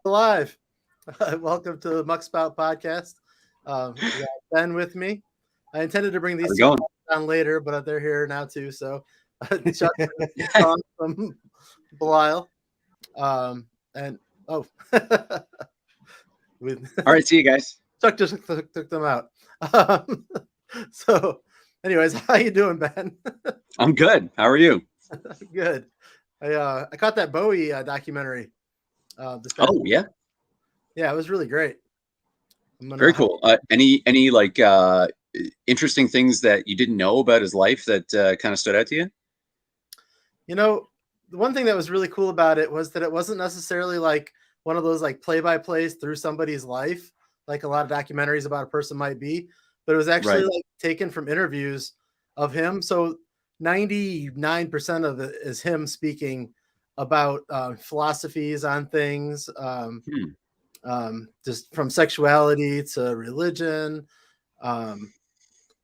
Live. Welcome to the Muckspout Podcast. We got Ben with me. I intended to bring How's these it two going? on later, but they're here now too. So, Chuck Shaun from Belial. And oh, with All right, see you guys. Chuck just took them out. Um, so, anyways, how you doing, Ben? I'm good. How are you? Good. I caught that Bowie documentary. This past Oh, yeah. Yeah, it was really great. I'm gonna Very cool. Any like interesting things that you didn't know about his life that kind of stood out to you? You know, the one thing that was really cool about it was that it wasn't necessarily like one of those like play-by-plays through somebody's life, like a lot of documentaries about a person might be, but it was actually Right. like taken from interviews of him. So 99% of it is him speaking about philosophies on things, Hmm. just from sexuality to religion. Um,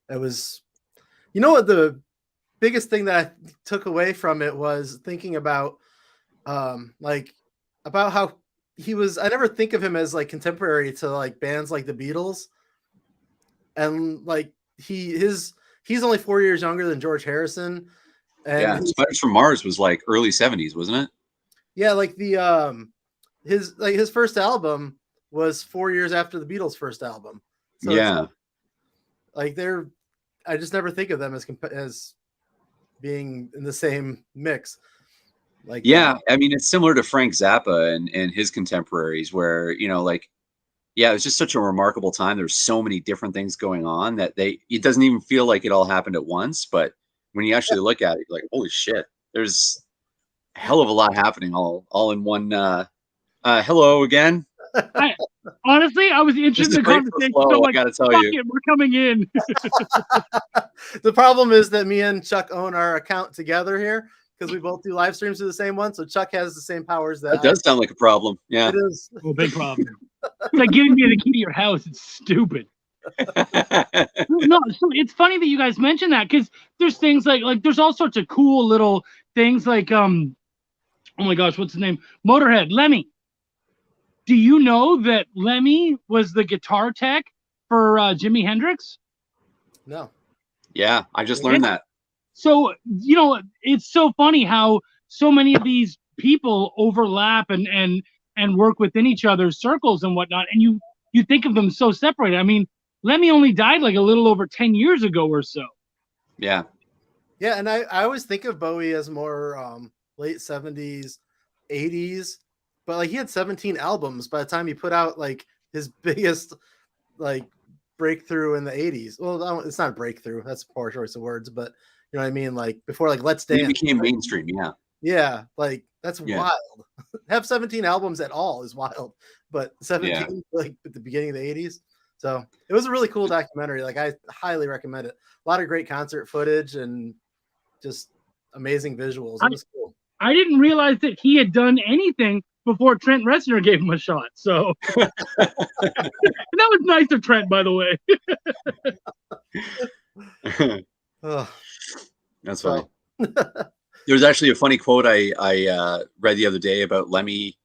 it was, you know what the biggest thing that I took away from it was thinking about like about how he was. I never think of him as like contemporary to like bands like the Beatles, and like he's only 4 years younger than George Harrison, and Yeah. his, Spiders from Mars was like early 70s, wasn't it? yeah, like the his first album was 4 years after the Beatles' first album, so it's Yeah. like they're. I just never think of them as being in the same mix. Like Yeah. I mean, it's similar to Frank Zappa and his contemporaries, where, like, yeah, it was just such a remarkable time. There's so many different things going on that it doesn't even feel like it all happened at once. But when you actually look at it, you're like, holy shit, there's a hell of a lot happening all in one. Hello again. I honestly, I was This interested is in the great for the conversation. flow, So I'm I like, gotta tell fuck you. it, we're coming in. the problem is that me and Chuck own our account together here because we both do live streams to the same one. So Chuck has the same powers that That does sound like a problem. Yeah. It is. Oh, big problem. It's like giving me the key to your house. It's stupid. No, so it's funny that you guys mentioned that because there's things like there's all sorts of cool little things like oh my gosh, what's his name? Motorhead, Lemmy. Do you know that Lemmy was the guitar tech for Jimi Hendrix? No. Yeah, I just learned that. So, it's so funny how so many of these people overlap and work within each other's circles and whatnot. And you think of them so separated. I mean, Lemmy only died like a little over 10 years ago or so. Yeah. Yeah, and I always think of Bowie as more late 70s, 80s, but like he had 17 albums by the time he put out like his biggest like breakthrough in the 80s. Well, it's not a breakthrough. That's a poor choice of words, but you know what I mean? Like before like Let's It Dance. became mainstream, yeah. Yeah, like that's Yeah. wild. Have 17 albums at all is wild, but 17 Yeah. like at the beginning of the 80s. So it was a really cool documentary. Like I highly recommend it. A lot of great concert footage and just amazing visuals. It was cool. I didn't realize that he had done anything before Trent Reznor gave him a shot. So that was nice of Trent, by the way. That's funny. There's actually a funny quote I read the other day about Lemmy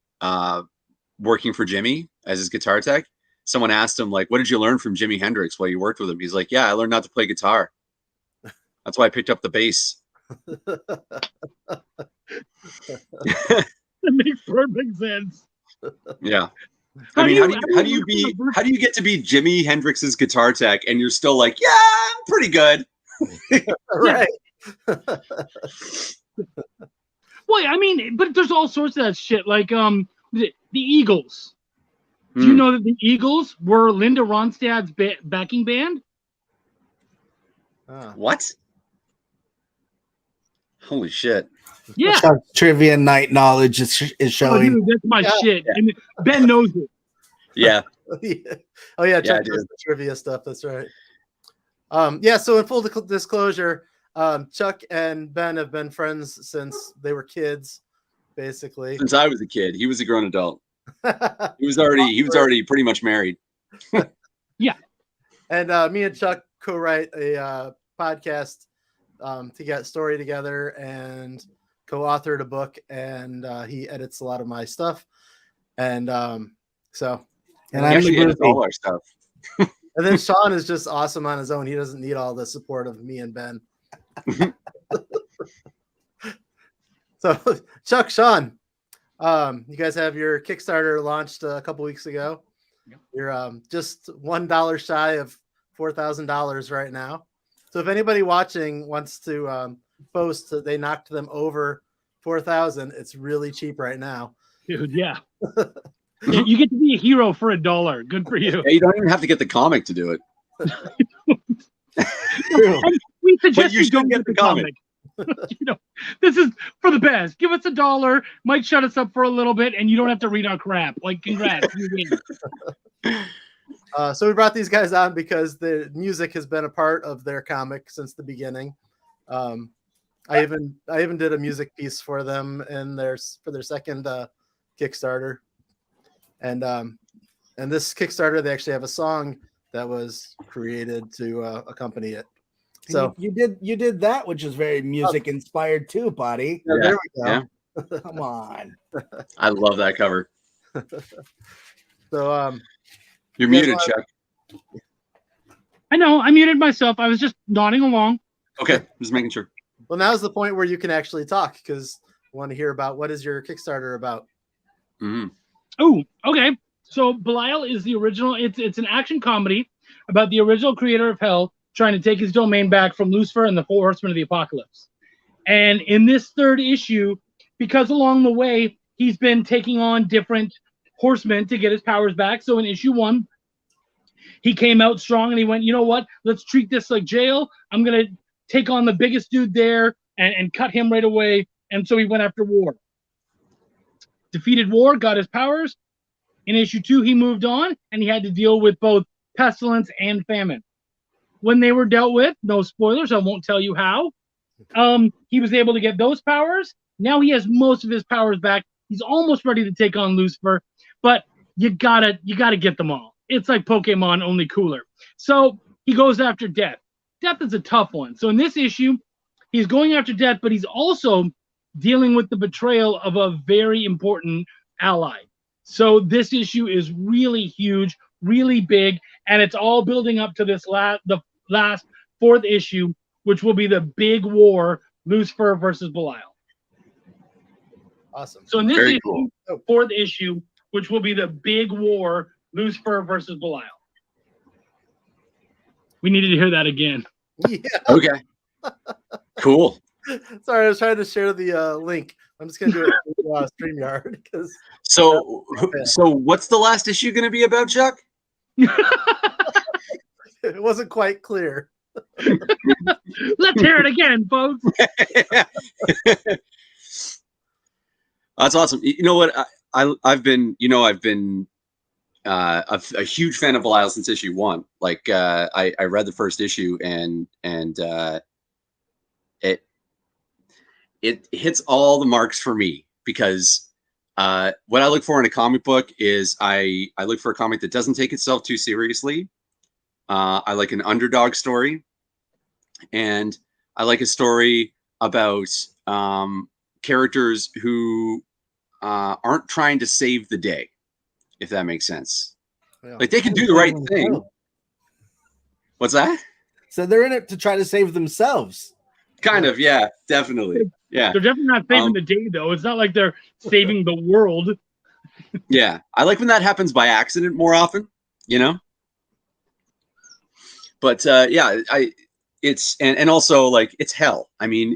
working for Jimmy as his guitar tech. Someone asked him, like, what did you learn from Jimi Hendrix while you worked with him? He's like, yeah, I learned not to play guitar. That's why I picked up the bass. That makes perfect sense. Yeah. I mean, how do you get to be Jimi Hendrix's guitar tech and you're still like, yeah, I'm pretty good. Right. Well, I mean, but there's all sorts of that shit. Like the Eagles. Do you know that the Eagles were Linda Ronstadt's backing band? What? Holy shit. Yeah. Trivia night knowledge is showing. Oh, dude, that's my shit. Yeah. And Ben knows it. Yeah. Oh yeah, Chuck does the trivia stuff. That's right. Yeah. So in full disclosure, Chuck and Ben have been friends since they were kids, basically. Since I was a kid, he was a grown adult. He was already pretty much married. Yeah. And me and Chuck co-write a podcast to get story together and co-authored a book, and he edits a lot of my stuff. And so, And He I'm actually the edits all groupie. our stuff. and then Shaun is just awesome on his own. He doesn't need all the support of me and Ben. So, Chuck, Shaun, you guys have your Kickstarter launched a couple weeks ago. Yep. You're just $1 shy of $4,000 right now. So if anybody watching wants to post that they knocked them over 4,000, it's really cheap right now. Dude, yeah. You get to be a hero for $1. Good for you. Yeah, you don't even have to get the comic to do it. And we suggest But you should don't get the comic. This is for the best. Give us $1. Might shut us up for a little bit, and you don't have to read our crap. Like, congrats, you win. So we brought these guys on because the music has been a part of their comic since the beginning. I even did a music piece for them for their second Kickstarter, and this Kickstarter they actually have a song that was created to accompany it. So you did that, which is very music inspired too, buddy. yeah, there we go. Yeah. Come on. I love that cover. So You're You guys muted, wanna- Chuck. I know. I muted myself. I was just nodding along. Okay, just making sure. well, now's the point where you can actually talk because I want to hear about what is your Kickstarter about. Mhm. Oh, okay. So Belial is the original. It's an action comedy about the original creator of Hell trying to take his domain back from Lucifer and the Four Horsemen of the Apocalypse. And in this third issue, because along the way he's been taking on different horsemen to get his powers back. So in issue 1, he came out strong and he went, you know what? Let's treat this like jail. I'm gonna take on the biggest dude there and cut him right away. And so he went after War. Defeated War, got his powers. In issue 2, he moved on and he had to deal with both pestilence and famine. When they were dealt with, no spoilers, I won't tell you how. He was able to get those powers. Now he has most of his powers back. He's almost ready to take on Lucifer, but you gotta get them all. It's like Pokemon, only cooler. So he goes after Death. Death is a tough one. So in this issue, he's going after Death, but he's also dealing with the betrayal of a very important ally. So this issue is really huge, really big, and it's all building up to this the last 4th issue, which will be the big war, Lucifer versus Belial. Awesome. So in this Very issue, cool. 4th issue, which will be the big war, Lucifer versus Belial. We needed to hear that again. Yeah. Okay. Cool. Sorry, I was trying to share the link. I'm just gonna do it through StreamYard because So what's the last issue going to be about, Chuck? it wasn't quite clear. Let's hear it again, folks. That's awesome. You know what? I've been a huge fan of Belial since issue 1. Like I read the first issue and it hits all the marks for me because what I look for in a comic book is I look for a comic that doesn't take itself too seriously. I like an underdog story, and I like a story about characters who aren't trying to save the day, if that makes sense. Yeah. Like they can do the right thing. What's that? So they're in it to try to save themselves. Kind of, yeah, definitely. Yeah. They're definitely not saving the day, though. It's not like they're saving the world. Yeah. I like when that happens by accident more often, you know? But yeah, it's and also like it's hell. I mean,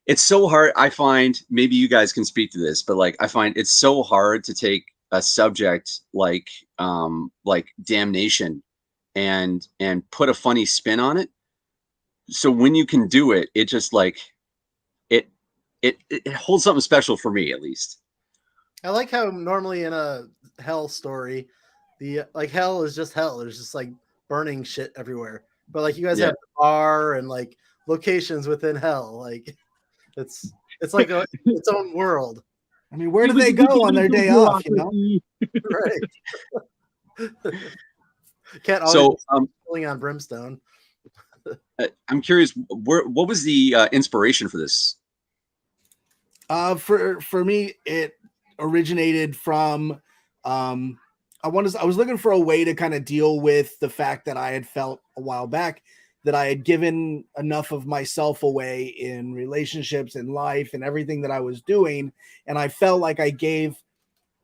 it's so hard. I find, maybe you guys can speak to this, but like I find it's so hard to take a subject like damnation and put a funny spin on it. So when you can do it, it just like it holds something special for me, at least. I like how normally in a hell story, the like hell is just hell. There's just like burning shit everywhere. But like you guys have a bar and like locations within hell. Like it's like its own world. I mean, where do they go on their day off? You know, Right. Can't always So pulling on brimstone. I'm curious, what was the inspiration for this? for me, it originated from I was looking for a way to kind of deal with the fact that I had felt a while back that I had given enough of myself away in relationships and life and everything that I was doing. And I felt like I gave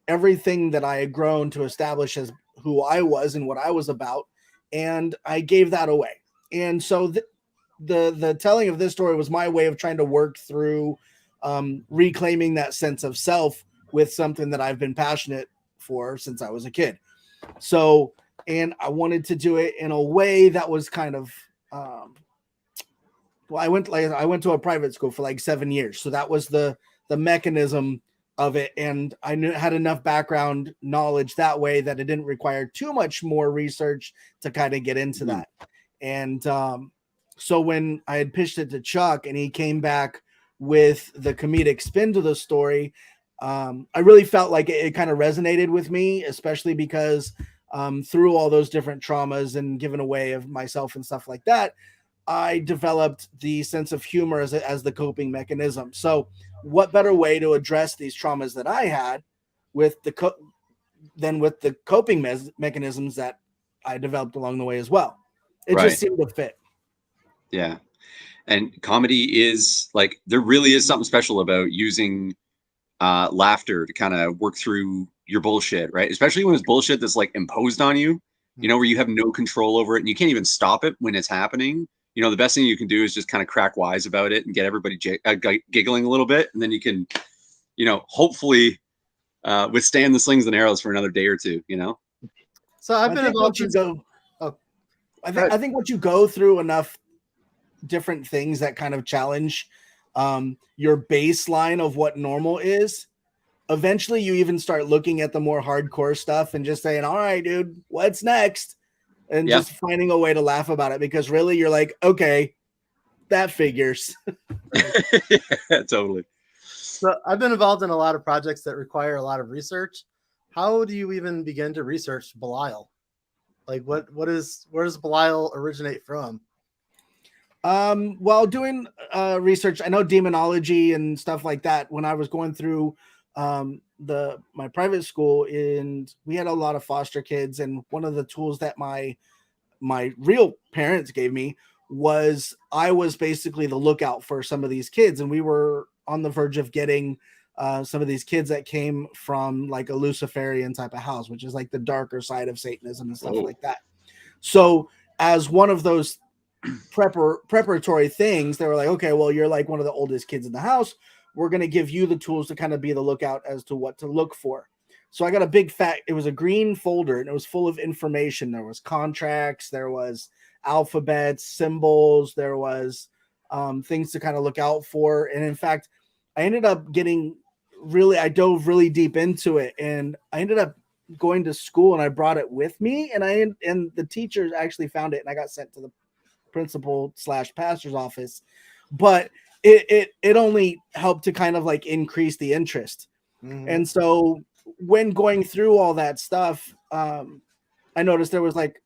everything that I had grown to establish as who I was and what I was about. And I gave that away. And so the telling of this story was my way of trying to work through reclaiming that sense of self with something that I've been passionate for since I was a kid. So, and I wanted to do it in a way that was kind of, well, I went to a private school for like 7 years. So that was the mechanism of it. And I had enough background knowledge that way that it didn't require too much more research to kind of get into that. And so when I had pitched it to Chuck and he came back with the comedic spin to the story, I really felt like it kind of resonated with me, especially because through all those different traumas and giving away of myself and stuff like that, I developed the sense of humor as the coping mechanism. So what better way to address these traumas that I had with than with the coping mechanisms that I developed along the way as well. It just seemed to fit. Yeah. And comedy is like, there really is something special about using laughter to kind of work through your bullshit, right? Especially when it's bullshit that's like imposed on you, you know, where you have no control over it and you can't even stop it when it's happening. You know, the best thing you can do is just kind of crack wise about it and get everybody giggling a little bit. And then you can, you know, hopefully withstand the slings and arrows for another day or two, you know? So I've been involved in... I think once you go through enough different things that kind of challenge your baseline of what normal is, eventually you even start looking at the more hardcore stuff and just saying, all right, dude, what's next? And just finding a way to laugh about it, because really you're like, okay, that figures. Yeah, totally. So I've been involved in a lot of projects that require a lot of research. How do you even begin to research Belial? Like where does Belial originate from? Well, doing research, I know demonology and stuff like that. When I was going through my private school, and we had a lot of foster kids, and one of the tools that my real parents gave me was I was basically the lookout for some of these kids, and we were on the verge of getting some of these kids that came from like a Luciferian type of house, which is like the darker side of Satanism and stuff like that. So as one of those preparatory things, they were like, okay, well, you're like one of the oldest kids in the house. We're going to give you the tools to kind of be the lookout as to what to look for. So I got a big it was a green folder and it was full of information. There was contracts, there was alphabets, symbols, there was things to kind of look out for. And in fact, I ended up I dove really deep into it, and I ended up going to school and I brought it with me, and the teachers actually found it, and I got sent to the principal/pastor's office, but it only helped to kind of like increase the interest. And so when going through all that stuff, I noticed there was like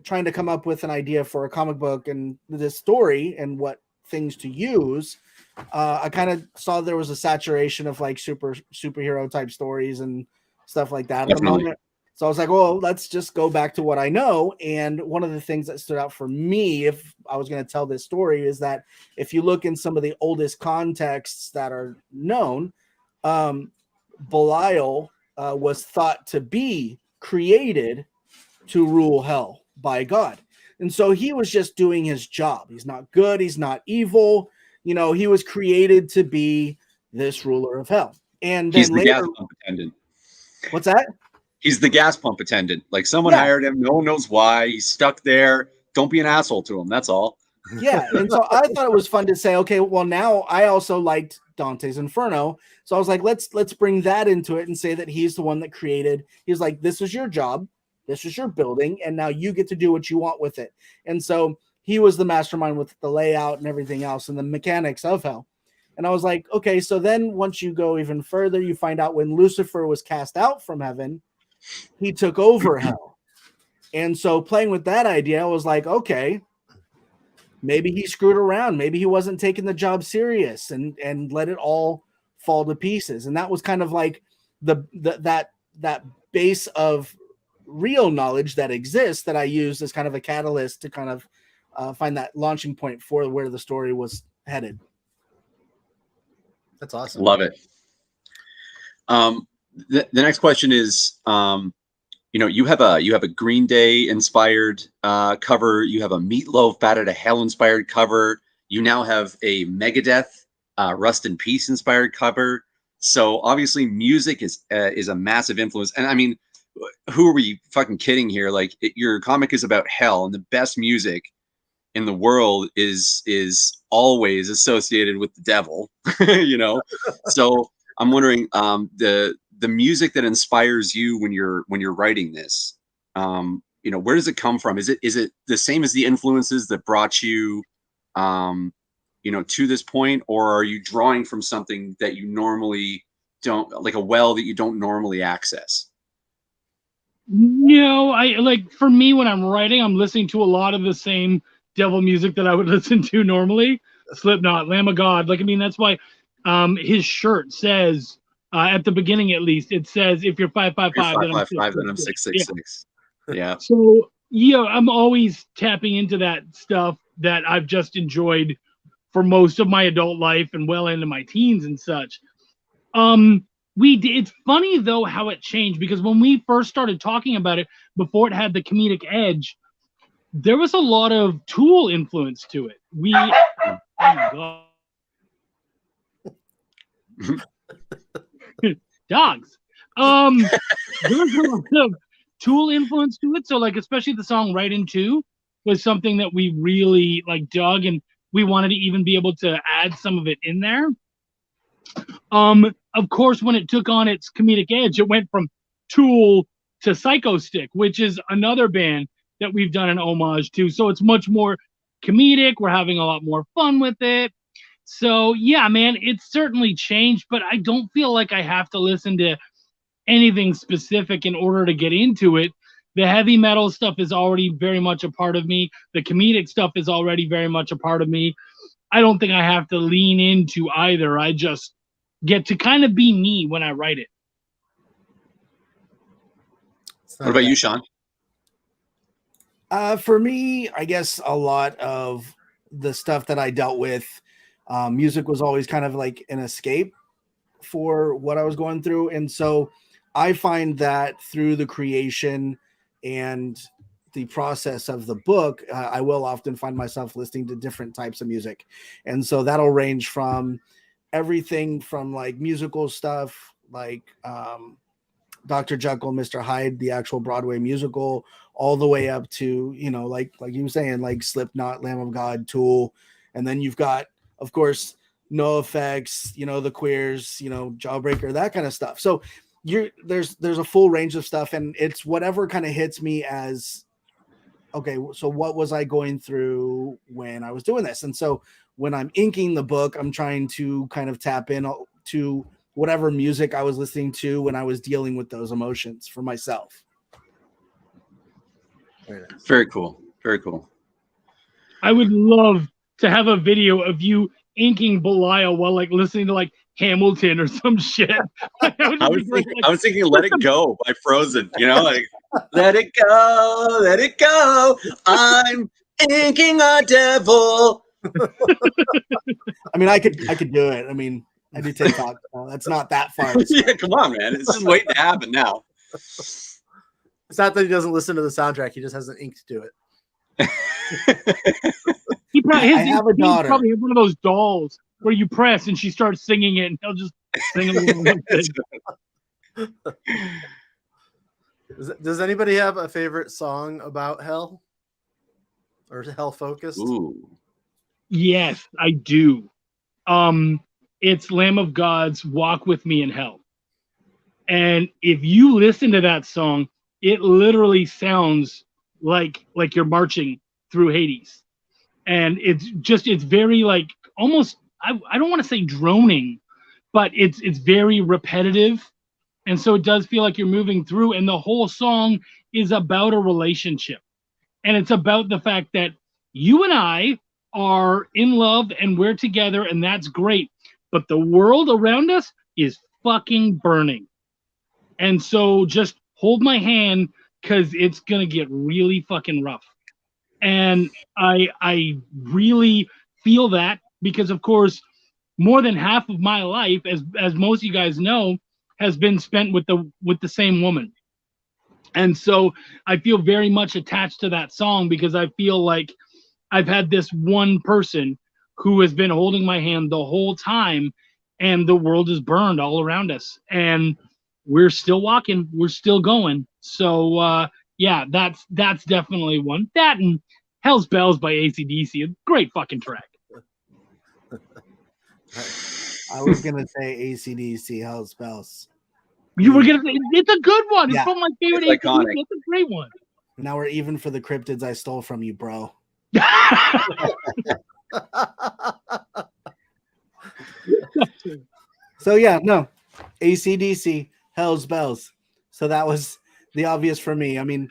trying to come up with an idea for a comic book and this story and what things to use. I kind of saw there was a saturation of like superhero type stories and stuff like that at the moment. So I was like, well, let's just go back to what I know. And one of the things that stood out for me, if I was going to tell this story, is that if you look in some of the oldest contexts that are known, Belial was thought to be created to rule hell by God. And so he was just doing his job. He's not good. He's not evil. You know, he was created to be this ruler of hell. And then he's the gas pump attendant. What's that? He's the gas pump attendant. Like someone hired him. No one knows why. He's stuck there. Don't be an asshole to him. That's all. Yeah. And so I thought it was fun to say, okay, well, now I also liked Dante's Inferno. So I was like, let's bring that into it and say that he's the one that created. He's like, this is your job. This is your building. And now you get to do what you want with it. And so he was the mastermind with the layout and everything else and the mechanics of hell. And I was like, okay, so then once you go even further, you find out when Lucifer was cast out from heaven, he took over hell. And so playing with that idea, I was like, okay, maybe he screwed around. Maybe he wasn't taking the job serious and let it all fall to pieces. And that was kind of like that base of real knowledge that exists that I used as kind of a catalyst to kind of find that launching point for where the story was headed. That's awesome. Love it. The next question is, you have a Green Day inspired cover. You have a Meatloaf Bat Out of Hell inspired cover. You now have a Megadeth Rust in Peace inspired cover. So obviously music is a massive influence. And I mean, who are we fucking kidding here? Like, your comic is about hell, and the best music in the world is always associated with the devil, So I'm wondering, the music that inspires you when you're writing this, where does it come from? Is it the same as the influences that brought you, to this point, or are you drawing from something that you normally don't, like a well that you don't normally access? No, for me, when I'm writing, I'm listening to a lot of the same devil music that I would listen to normally. Slipknot, Lamb of God. That's why his shirt says, at the beginning at least, it says, if you're 555, then I'm 666. Yeah. So, I'm always tapping into that stuff that I've just enjoyed for most of my adult life and well into my teens and such. It's funny though how it changed, because when we first started talking about it, before it had the comedic edge, there was a lot of Tool influence to it. Oh my god. Dogs. There was a lot of Tool influence to it. So especially the song Right In Two was something that we really dug, and we wanted to even be able to add some of it in there. Of course, when it took on its comedic edge, it went from Tool to Psycho Stick, which is another band that we've done an homage to. So it's much more comedic. We're having a lot more fun with it. So yeah, man, it's certainly changed, but I don't feel like I have to listen to anything specific in order to get into it. The heavy metal stuff is already very much a part of me. The comedic stuff is already very much a part of me. I don't think I have to lean into either. I just get to kind of be me when I write it. What about you, Shaun? For me, I guess a lot of the stuff that I dealt with, music was always kind of like an escape for what I was going through. And so I find that through the creation and the process of the book, I will often find myself listening to different types of music. And so that'll range from everything from musical stuff, Dr. Jekyll, Mr. Hyde, the actual Broadway musical, all the way up to, like you were saying, Slipknot, Lamb of God, Tool. And then you've got, of course, NoFX, the Queers, Jawbreaker, that kind of stuff. So there's a full range of stuff, and it's whatever kind of hits me as, okay, so what was I going through when I was doing this? And so when I'm inking the book, I'm trying to kind of tap in to whatever music I was listening to when I was dealing with those emotions for myself. Very cool. Very cool. I would love to have a video of you inking Belial while listening to Hamilton or some shit. I was thinking Let It Go by Frozen, let it go, I'm inking a devil. I mean, I could do it. I mean, I do TikTok. That's not that far. Yeah, come on, man. It's just waiting to happen now. It's not that he doesn't listen to the soundtrack. He just has an ink to do it. I have a daughter. He probably has one of those dolls where you press and she starts singing it, and he'll just sing along with it. Does anybody have a favorite song about hell or hell focused? Ooh. Yes, I do. It's Lamb of God's Walk With Me in Hell. And if you listen to that song, it literally sounds like you're marching through Hades. And it's very almost, I don't want to say droning, but it's very repetitive. And so it does feel like you're moving through, and the whole song is about a relationship. And it's about the fact that you and I are in love and we're together, and that's great. But but the world around us is fucking burning. And so just hold my hand because it's going to get really fucking rough. And I really feel that because, of course, more than half of my life, as most of you guys know, has been spent with the same woman. And so I feel very much attached to that song because I feel like I've had this one person who has been holding my hand the whole time, and the world is burned all around us. And we're still walking. We're still going. So, yeah, that's definitely one. That and Hell's Bells by AC/DC, a great fucking track. I was going to say AC/DC, Hell's Bells. You were going to say, it's a good one. Yeah. It's one of my favorite It's AC/DC. iconic. It's a great one. Now we're even for the cryptids I stole from you, bro. So yeah, no, AC/DC, Hell's Bells. So that was the obvious for me. I mean,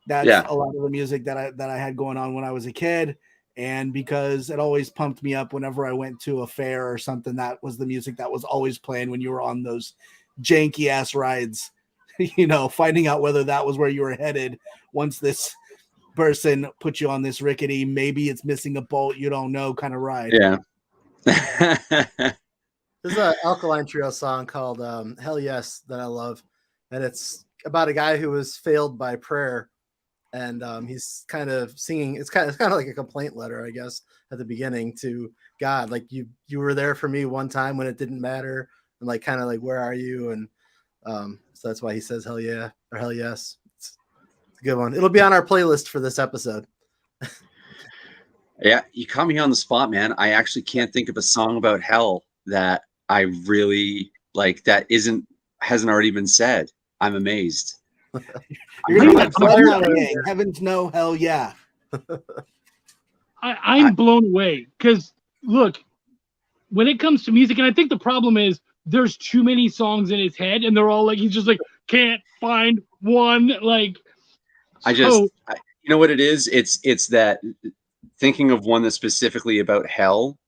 that's a lot of the music that I had going on when I was a kid, and because it always pumped me up whenever I went to a fair or something, that was the music that was always playing when you were on those janky ass rides. You know, finding out whether that was where you were headed once this person put you on this rickety, maybe it's missing a bolt, you don't know kind of ride. Yeah. There's an Alkaline Trio song called Hell Yes that I love. And it's about a guy who was failed by prayer. And he's kind of singing. It's kind of like a complaint letter, I guess, at the beginning to God. Like you were there for me one time when it didn't matter. And like, kind of like, where are you? And so that's why he says hell yeah or hell yes. It's a good one. It'll be on our playlist for this episode. Yeah, you caught me on the spot, man. I actually can't think of a song about hell that I really like that hasn't already been said. I'm amazed. You're like, heavens no, hell yeah. I'm blown away because look, when it comes to music, and I think the problem is there's too many songs in his head, and they're all like he's just like can't find one. Like, you know what it is? It's that thinking of one that's specifically about hell,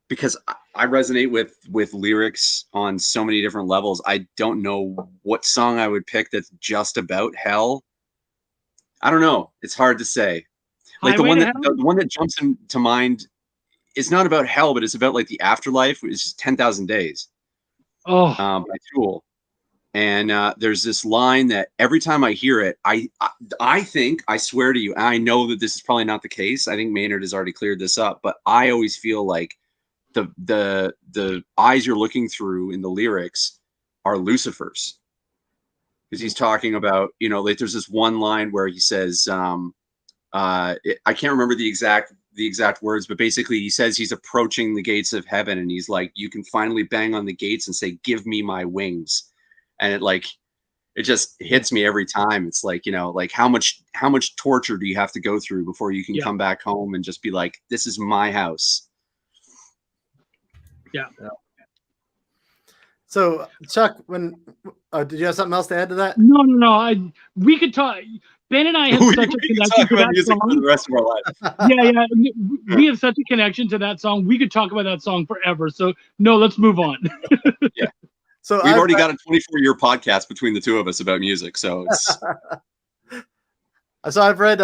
because I resonate with lyrics on so many different levels. I don't know what song I would pick that's just about hell. I don't know. It's hard to say. Like the one that jumps into mind, it's not about hell, but it's about like the afterlife. It's just 10,000 Days. Oh, by Tool. And there's this line that every time I hear it, I think, I swear to you, I know that this is probably not the case. I think Maynard has already cleared this up, but I always feel like the eyes you're looking through in the lyrics are Lucifer's, because he's talking about, you know, like there's this one line where he says, I can't remember the exact words, but basically he says he's approaching the gates of heaven, and he's like, you can finally bang on the gates and say, give me my wings. And it just hits me every time. It's like, you know, like how much torture do you have to go through before you can come back home and just be like, this is my house. Yeah. So Chuck, did you have something else to add to that? No. We could talk. Ben and I have such a connection to that song. For the rest of our life. Yeah. We have such a connection to that song. We could talk about that song forever. So no, let's move on. Yeah. So we've already got a 24-year podcast between the two of us about music. So it's. So I've read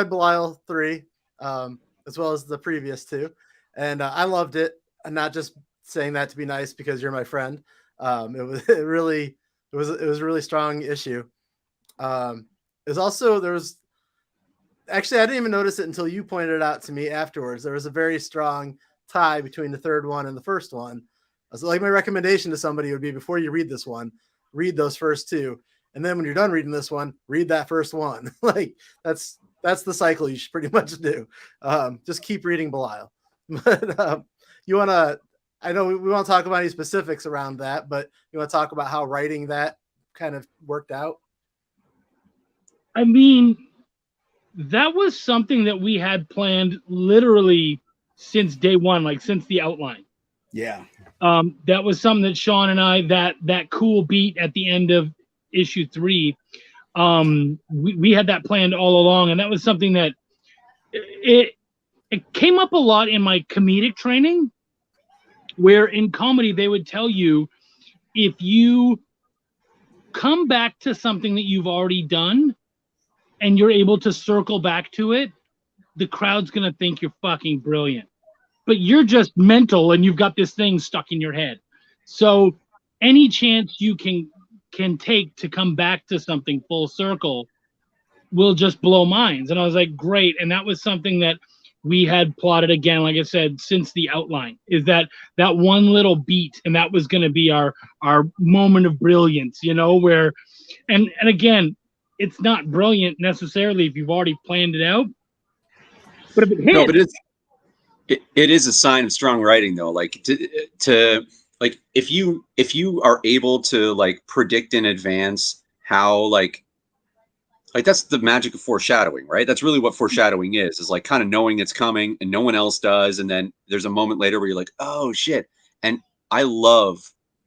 Belial 3, as well as the previous 2, and I loved it. I'm not just saying that to be nice because you're my friend. It was a really strong issue. There was actually, I didn't even notice it until you pointed it out to me afterwards. There was a very strong tie between the third one and the first one. So like my recommendation to somebody would be, before you read this one, read those first 2. And then when you're done reading this one, read that first one. Like that's the cycle you should pretty much do. Just keep reading Belial. But you want to, I know we won't talk about any specifics around that, but you want to talk about how writing that kind of worked out? I mean, that was something that we had planned literally since day one, like since the outline. Yeah. That was something that Shaun and I, that cool beat at the end of issue 3, we had that planned all along, and that was something that it came up a lot in my comedic training, where in comedy they would tell you, if you come back to something that you've already done and you're able to circle back to it, the crowd's going to think you're fucking brilliant. But you're just mental and you've got this thing stuck in your head. So any chance you can take to come back to something full circle will just blow minds. And I was like, great. And that was something that we had plotted again, like I said, since the outline, is that one little beat, and that was going to be our moment of brilliance, you know, where, and again, it's not brilliant necessarily if you've already planned it out, but if it hits, No, but it is a sign of strong writing, though. Like to like if you are able to like predict in advance how like that's the magic of foreshadowing, right? That's really what foreshadowing is like kind of knowing it's coming and no one else does, and then there's a moment later where you're like, oh shit. And I love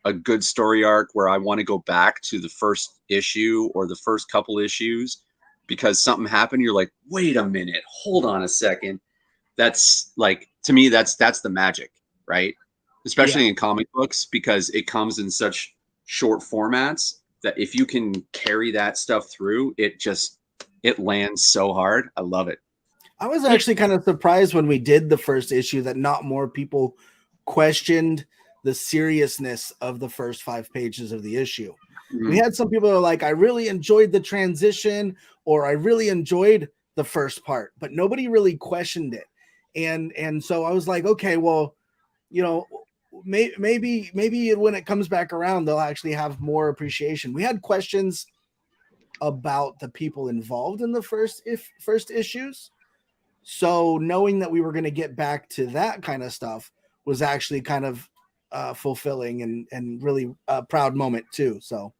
a good story arc where I want to go back to the first issue or the first couple issues because something happened. You're like, wait a minute, hold on a second. That's like, to me, that's the magic, right? Especially in comic books, because it comes in such short formats that if you can carry that stuff through, it lands so hard. I love it. I was actually kind of surprised when we did the first issue that not more people questioned the seriousness of the first 5 pages of the issue. Mm-hmm. We had some people that were like, I really enjoyed the transition, or I really enjoyed the first part, but nobody really questioned it. And so I was like, okay, well, you know, maybe when it comes back around, they'll actually have more appreciation. We had questions about the people involved in the first issues. So knowing that we were going to get back to that kind of stuff was actually kind of fulfilling and really a proud moment too. So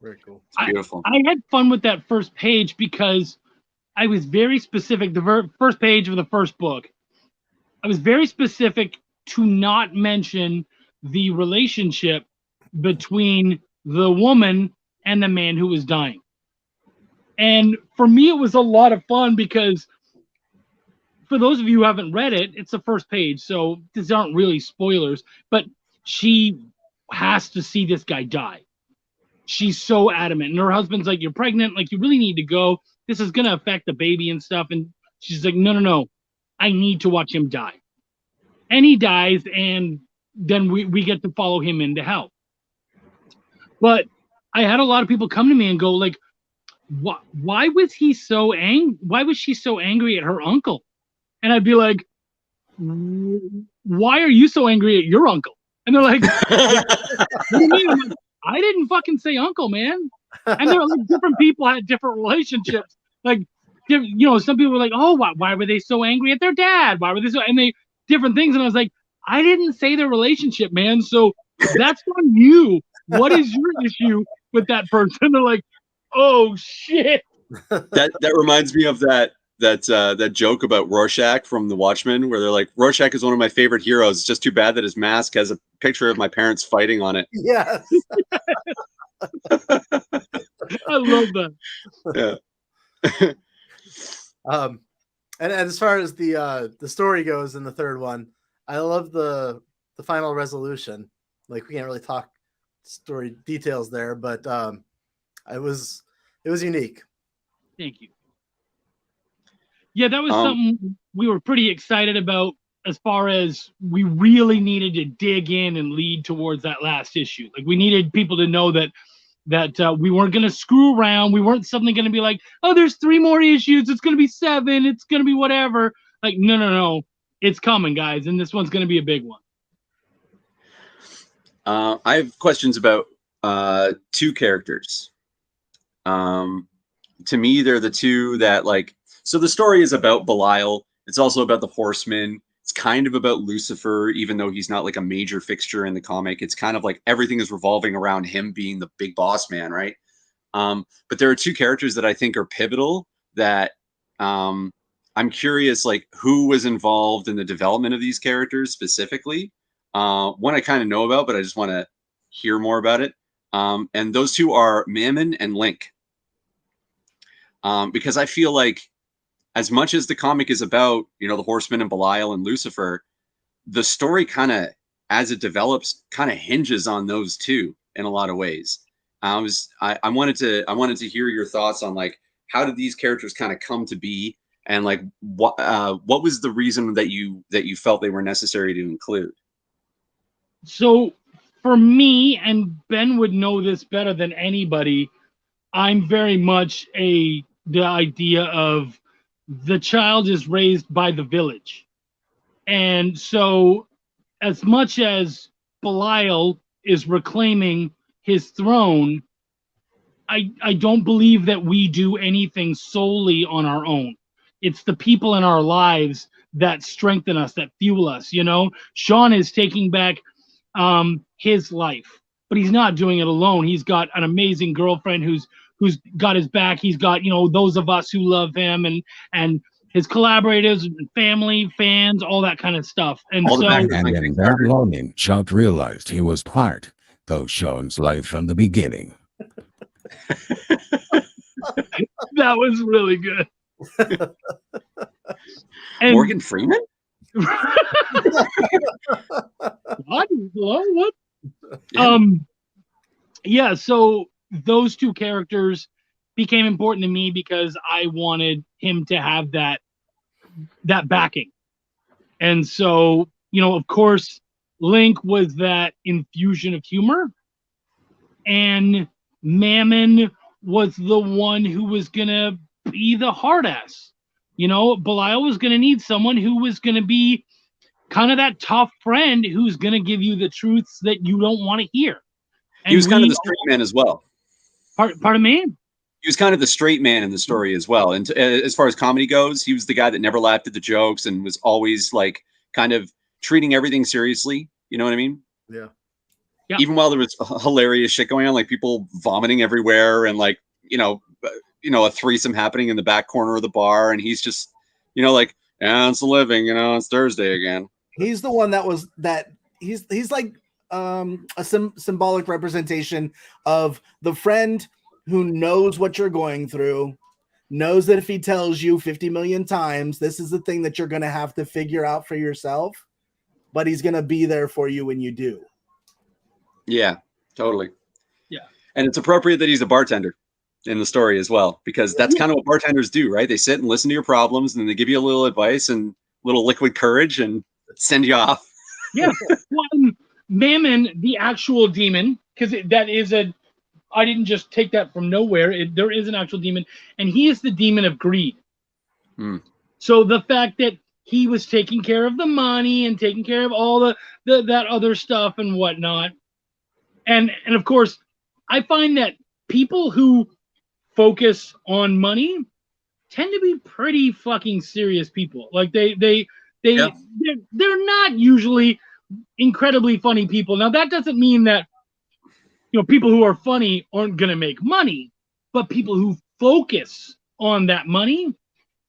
very cool. Beautiful. I had fun with that first page because I was very specific. The first page of the first book, I was very specific to not mention the relationship between the woman and the man who was dying. And for me, it was a lot of fun because for those of you who haven't read it, it's the first page, so these aren't really spoilers, but she has to see this guy die. She's so adamant. And her husband's like, you're pregnant, like you really need to go. This is going to affect the baby and stuff. And she's like, no. I need to watch him die. And he dies, and then we get to follow him into hell. But I had a lot of people come to me and go like, why was he so angry? Why was she so angry at her uncle? And I'd be like, why are you so angry at your uncle? And they're like, what do you mean? I'm like, I didn't fucking say uncle, man. And they're like, different people had different relationships. Like, you know, some people were like, oh, why were they so angry at their dad? Why were they so, and they, different things. And I was like, I didn't say their relationship, man. So that's on you. What is your issue with that person? They're like, oh shit. That reminds me of that joke about Rorschach from The Watchmen, where they're like, Rorschach is one of my favorite heroes. It's just too bad that his mask has a picture of my parents fighting on it. Yes. I love that. Yeah. And as far as the story goes in the third one, I love the final resolution. Like, we can't really talk story details there, but it was unique. Thank you. Yeah, that was something we were pretty excited about, as far as we really needed to dig in and lead towards that last issue. Like, we needed people to know that we weren't going to screw around. We weren't suddenly going to be like, oh, there's 3 more issues. It's going to be 7. It's going to be whatever. Like, no. It's coming, guys. And this one's going to be a big one. I have questions about 2 characters. To me, they're the 2 that, like, so the story is about Belial. It's also about the Horseman. It's kind of about Lucifer, even though he's not like a major fixture in the comic. It's kind of like everything is revolving around him being the big boss man, right? But there are 2 characters that I think are pivotal that I'm curious, like, who was involved in the development of these characters specifically. One I kind of know about, but I just want to hear more about it. And those 2 are Mammon and Link. Because I feel like, as much as the comic is about, you know, the Horseman and Belial and Lucifer, the story kind of, as it develops, kind of hinges on those two in a lot of ways. I wanted to hear your thoughts on like, how did these characters kind of come to be, and like what was the reason that you felt they were necessary to include? So for me, and Ben would know this better than anybody, I'm very much the idea of the child is raised by the village. And so as much as Belial is reclaiming his throne, I don't believe that we do anything solely on our own. It's the people in our lives that strengthen us, that fuel us. You know, Shaun is taking back his life, but he's not doing it alone. He's got an amazing girlfriend who's got his back. He's got, you know, those of us who love him, and his collaborators, family, fans, all that kind of stuff. And All the so, back- And in that moment, Chuck realized he was part of Shaun's life from the beginning. that was really good. And Morgan Freeman? what? What? Yeah. Yeah, so those two characters became important to me because I wanted him to have that backing. And so, you know, of course, Link was that infusion of humor, and Mammon was the one who was gonna be the hard ass. You know, Belial was gonna need someone who was gonna be kind of that tough friend who's gonna give you the truths that you don't want to hear. And He was kind of the straight man as well. Pardon me? He was kind of the straight man in the story as well. And as far as comedy goes, he was the guy that never laughed at the jokes and was always like kind of treating everything seriously. You know what I mean? Yeah. Yeah. Even while there was hilarious shit going on, like people vomiting everywhere, and like, you know, a threesome happening in the back corner of the bar, and he's just, you know, like, yeah, it's a living, you know, it's Thursday again. He's the one he's like a symbolic representation of the friend who knows what you're going through, knows that if he tells you 50 million times, this is the thing that you're going to have to figure out for yourself, but he's going to be there for you when you do. Yeah, totally. Yeah. And it's appropriate that he's a bartender in the story as well, because that's kind of what bartenders do, right? They sit and listen to your problems, and then they give you a little advice and a little liquid courage and send you off. Yeah. Well, Mammon, the actual demon, because that is I didn't just take that from nowhere. There is an actual demon, and he is the demon of greed. So the fact that he was taking care of the money and taking care of all the that other stuff and whatnot, and of course, I find that people who focus on money tend to be pretty fucking serious people. Like they're not usually incredibly funny people. Now that doesn't mean that, you know, people who are funny aren't going to make money, but people who focus on that money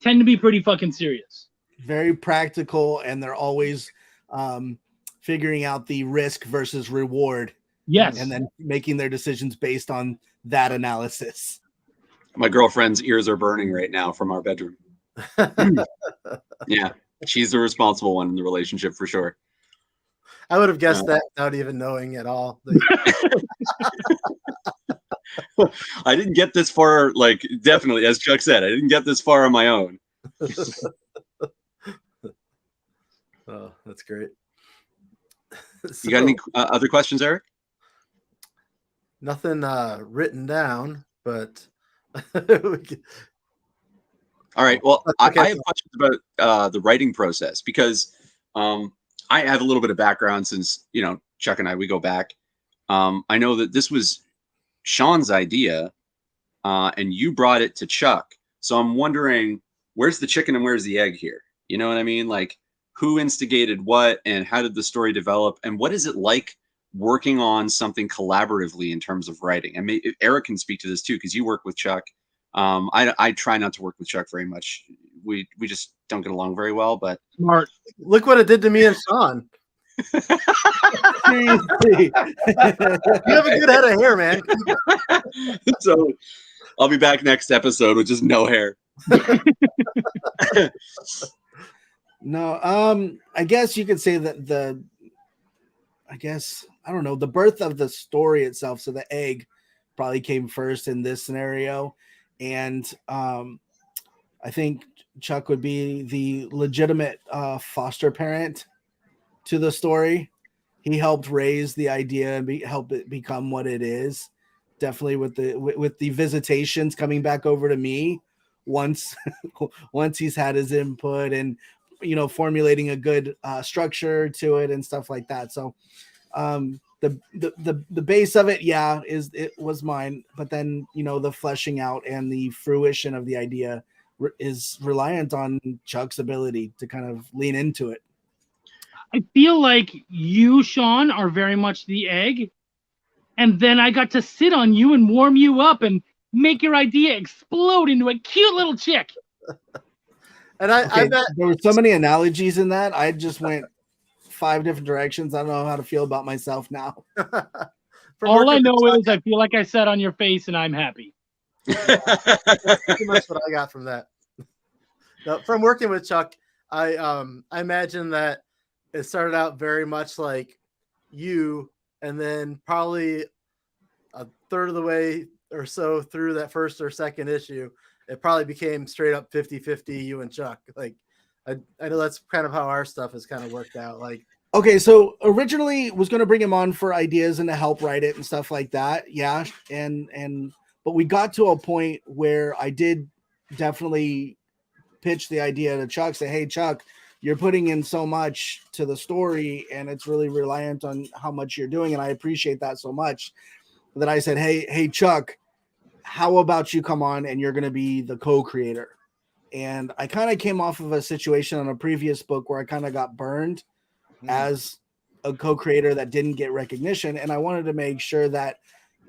tend to be pretty fucking serious. Very practical, and they're always figuring out the risk versus reward. Yes. And then making their decisions based on that analysis. My girlfriend's ears are burning right now from our bedroom. Yeah, she's the responsible one in the relationship for sure. I would have guessed that without even knowing at all. I didn't get this far, like, definitely, as Chuck said, I didn't get this far on my own. Oh, that's great. You got any other questions, Eric? Nothing written down, but all right. Well, okay. I have questions about the writing process, because I have a little bit of background since, you know, Chuck and we go back. I know that this was Shaun's idea, and you brought it to Chuck. So I'm wondering, where's the chicken and where's the egg here? You know what I mean? Like, who instigated what, and how did the story develop, and what is it like working on something collaboratively in terms of writing? I mean, Eric can speak to this too, because you work with Chuck. I try not to work with Chuck very much. We just don't get along very well, but Smart. Look what it did to me and Shaun. Seriously. You have a good head of hair, man. So I'll be back next episode with just no hair. No, I guess you could say that I don't know, the birth of the story itself. So the egg probably came first in this scenario. And I think Chuck would be the legitimate foster parent to the story. He helped raise the idea and help it become what it is. Definitely with the visitations coming back over to me once once he's had his input and formulating a good structure to it and stuff like that. So the base of it, it was mine, but then the fleshing out and the fruition of the idea is reliant on Chuck's ability to kind of lean into it. I feel like you, Shaun, are very much the egg, and then I got to sit on you and warm you up and make your idea explode into a cute little chick. And I bet there were so many analogies in that. I just went 5 different directions. I don't know how to feel about myself now. All I know is I feel like I sat on your face and I'm happy. That's pretty much what I got from that. Now, from working with Chuck, I imagine that it started out very much like you, and then probably a third of the way or so through that first or second issue, it probably became straight up 50-50 you and Chuck. Like I know that's kind of how our stuff has kind of worked out. Like, okay, so originally was going to bring him on for ideas and to help write it and stuff like that. Yeah. But we got to a point where I did definitely pitch the idea to Chuck, say, hey, Chuck, you're putting in so much to the story and it's really reliant on how much you're doing. And I appreciate that so much that I said, hey, Chuck, how about you come on and you're going to be the co-creator? And I kind of came off of a situation on a previous book where I kind of got burned as a co-creator that didn't get recognition. And I wanted to make sure that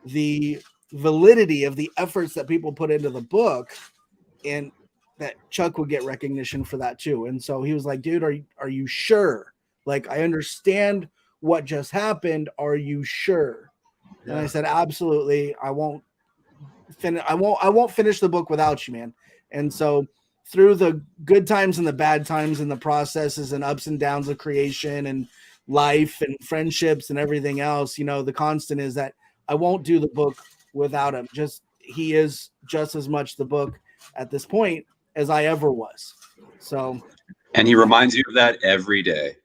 the validity of the efforts that people put into the book and that Chuck would get recognition for that too. And so he was like, dude, are you sure? Like, I understand what just happened. Are you sure? Yeah. And I said, absolutely. I won't finish the book without you, man. And so through the good times and the bad times and the processes and ups and downs of creation and life and friendships and everything else, the constant is that I won't do the book without him. He is just as much the book at this point as I ever was. So, and he reminds you of that every day.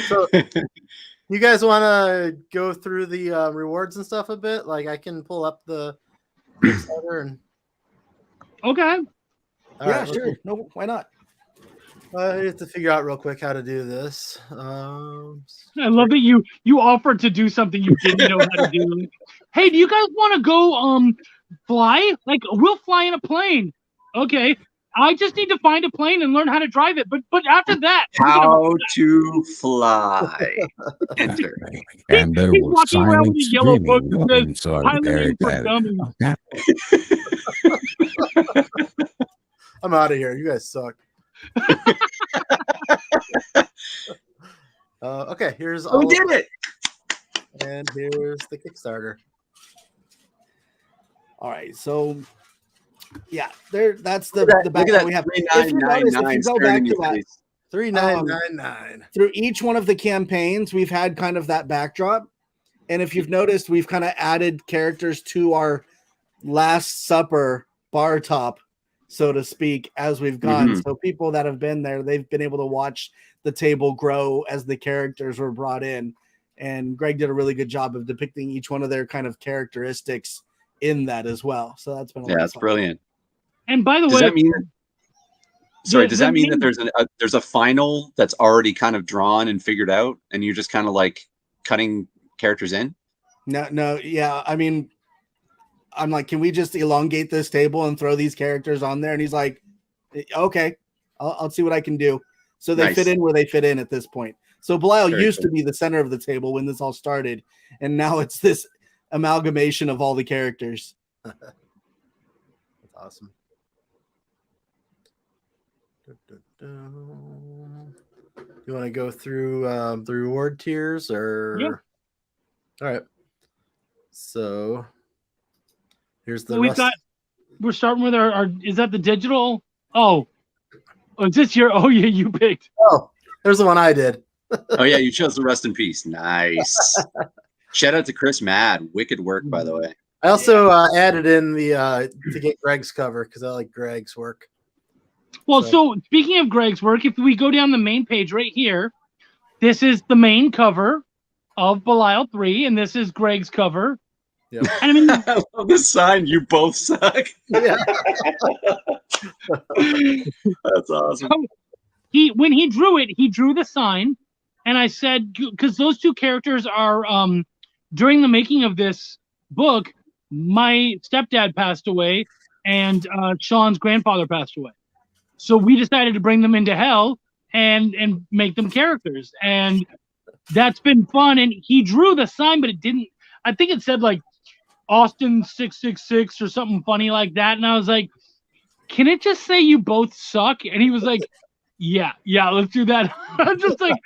So you guys want to go through the rewards and stuff a bit? Like, I can pull up the Kickstarter and. Okay. All right, sure. No, why not? I have to figure out real quick how to do this. I love that you offered to do something you didn't know how to do. Hey, do you guys want to go fly? Like, we'll fly in a plane. Okay. I just need to find a plane and learn how to drive it. But after that, how to fly. Enter. And there he's was walking around with a yellow book that says solidarity. Piloting for Dummies. I'm out of here. You guys suck. Okay, here's all. We did it. And here's the Kickstarter. All right, so yeah, that's the back that we have. If you notice, if you go back to that, 3999. Through each one of the campaigns, we've had kind of that backdrop, and if you've noticed, we've kind of added characters to our Last Supper bar top, so to speak, as we've gone. Mm-hmm. So people that have been there, they've been able to watch the table grow as the characters were brought in. And Greg did a really good job of depicting each one of their kind of characteristics in that as well. So that's been that's brilliant. And by the way, does that mean that there's a final that's already kind of drawn and figured out, and you're just kind of like cutting characters in? No, yeah. I mean, I'm like, can we just elongate this table and throw these characters on there? And he's like, okay, I'll see what I can do. So they fit in where they fit in at this point. So Belial used to be the center of the table when this all started, and now it's this amalgamation of all the characters. That's awesome. You want to go through the reward tiers, or? Yeah. All right. So here's the. We're starting with our. Is that the digital? Oh, is this your? Oh yeah, you picked. Oh, there's the one I did. Oh yeah, you chose the Rest in Peace. Nice. Shout out to Chris Mad. Wicked work, by the way. I also added in the to get Greg's cover because I like Greg's work. Well, so speaking of Greg's work, if we go down the main page right here, this is the main cover of Belial 3, and this is Greg's cover. Yep. And I mean, I love the sign. You both suck. Yeah. That's awesome. When he drew it, he drew the sign, and I said, because those two characters are during the making of this book, my stepdad passed away, and Shaun's grandfather passed away. So we decided to bring them into hell and make them characters, and that's been fun. And he drew the sign, but it didn't. I think it said like Austin 666 or something funny like that, and I was like, "Can it just say you both suck?" And he was like, "Yeah, let's do that." I'm just like,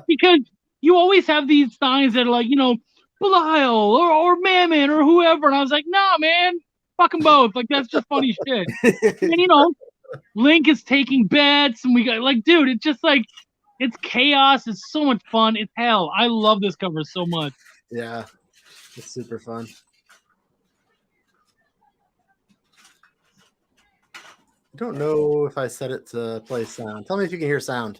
because you always have these signs that are like, Belial or Mammon or whoever, and I was like, "Nah, man, fuck them both." Like that's just funny shit. And Link is taking bets, and we got like, dude, it's just like, it's chaos. It's so much fun. It's hell. I love this cover so much. Yeah, it's super fun. I don't know if I set it to play sound. Tell me if you can hear sound.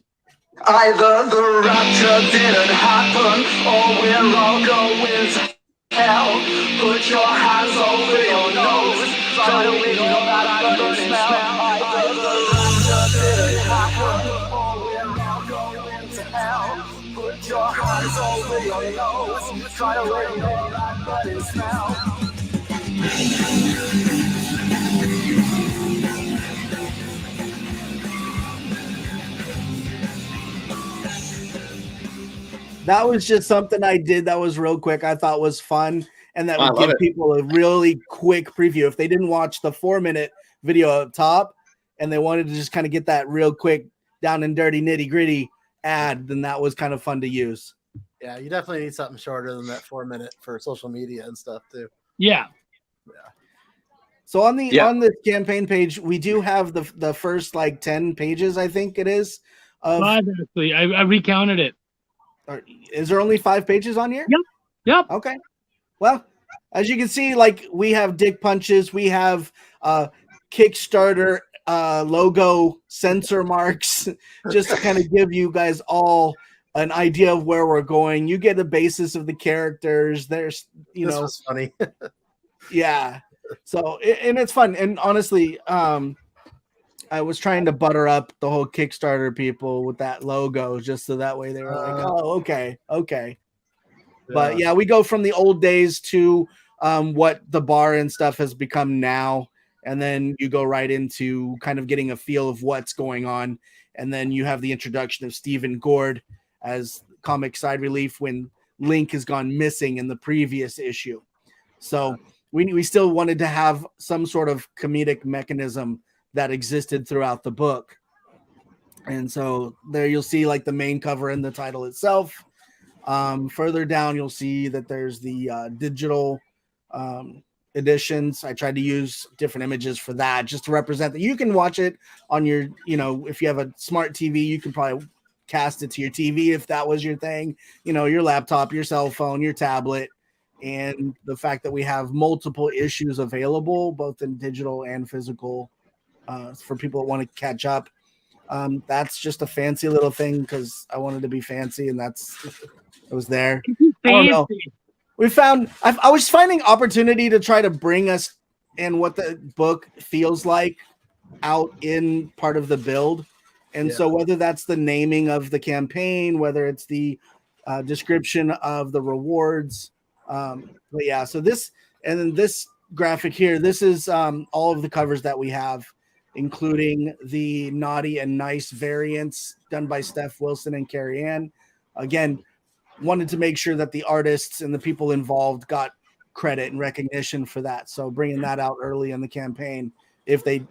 Either the rapture didn't happen, or we're all going to hell. Put your hands over your nose, try to ignore that burning smell. Either the rapture didn't happen, or we're all going to hell. Put your hands over your nose, try to ignore that burning smell. That was just something I did that was real quick. I thought was fun, and that would give people a really quick preview. If they didn't watch the 4-minute video up top and they wanted to just kind of get that real quick down and dirty nitty gritty ad, then that was kind of fun to use. Yeah, you definitely need something shorter than that 4-minute for social media and stuff too. Yeah. So on the campaign page, we do have the first like 10 pages, I think it is. 5 actually. I recounted it. Is there only 5 pages on here? Yep. Okay. Well, as you can see, like we have dick punches, we have Kickstarter logo censor marks, just to kind of give you guys all an idea of where we're going. You get a basis of the characters. There's, This was funny. Yeah. So, and it's fun. And honestly, I was trying to butter up the whole Kickstarter people with that logo, just so that way they were like, "Oh, okay." Yeah. But yeah, we go from the old days to what the bar and stuff has become now, and then you go right into kind of getting a feel of what's going on, and then you have the introduction of Stephen Gord as comic side relief when Link has gone missing in the previous issue. So we still wanted to have some sort of comedic mechanism that existed throughout the book. And so there you'll see like the main cover and the title itself. Further down, you'll see that there's the digital editions. I tried to use different images for that just to represent that. You can watch it on your, if you have a smart TV, you can probably cast it to your TV if that was your thing, your laptop, your cell phone, your tablet. And the fact that we have multiple issues available, both in digital and physical, for people that want to catch up. That's just a fancy little thing because I wanted to be fancy, and it was there. I don't know. I was finding opportunity to try to bring us and what the book feels like out in part of the build. And so whether that's the naming of the campaign, whether it's the description of the rewards, but yeah, so this graphic here, this is all of the covers that we have, including the naughty and nice variants done by Steph Wilson and Carrie Ann. Again, wanted to make sure that the artists and the people involved got credit and recognition for that. So bringing that out early in the campaign, if they,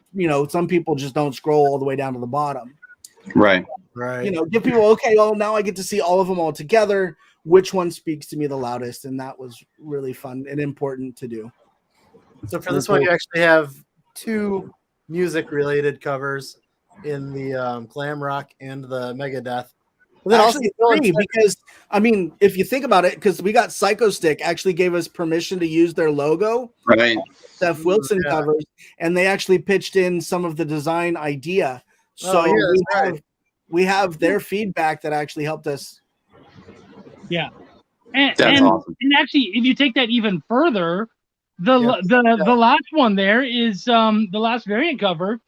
some people just don't scroll all the way down to the bottom. Right. Give people, okay, well, now I get to see all of them all together. Which one speaks to me the loudest? And that was really fun and important to do. So for this one, you actually have 2 music related covers in the glam rock and the Megadeth. And then Actually, also three, because I mean, if you think about it, because we got Psycho Stick actually gave us permission to use their logo, Right. Steph Wilson Yeah. covers, and they actually pitched in some of the design idea. So yeah, that's right. we have their feedback that actually helped us. Yeah. And, That's awesome. And actually, if you take that even further, the Yes. last one there is the last variant cover.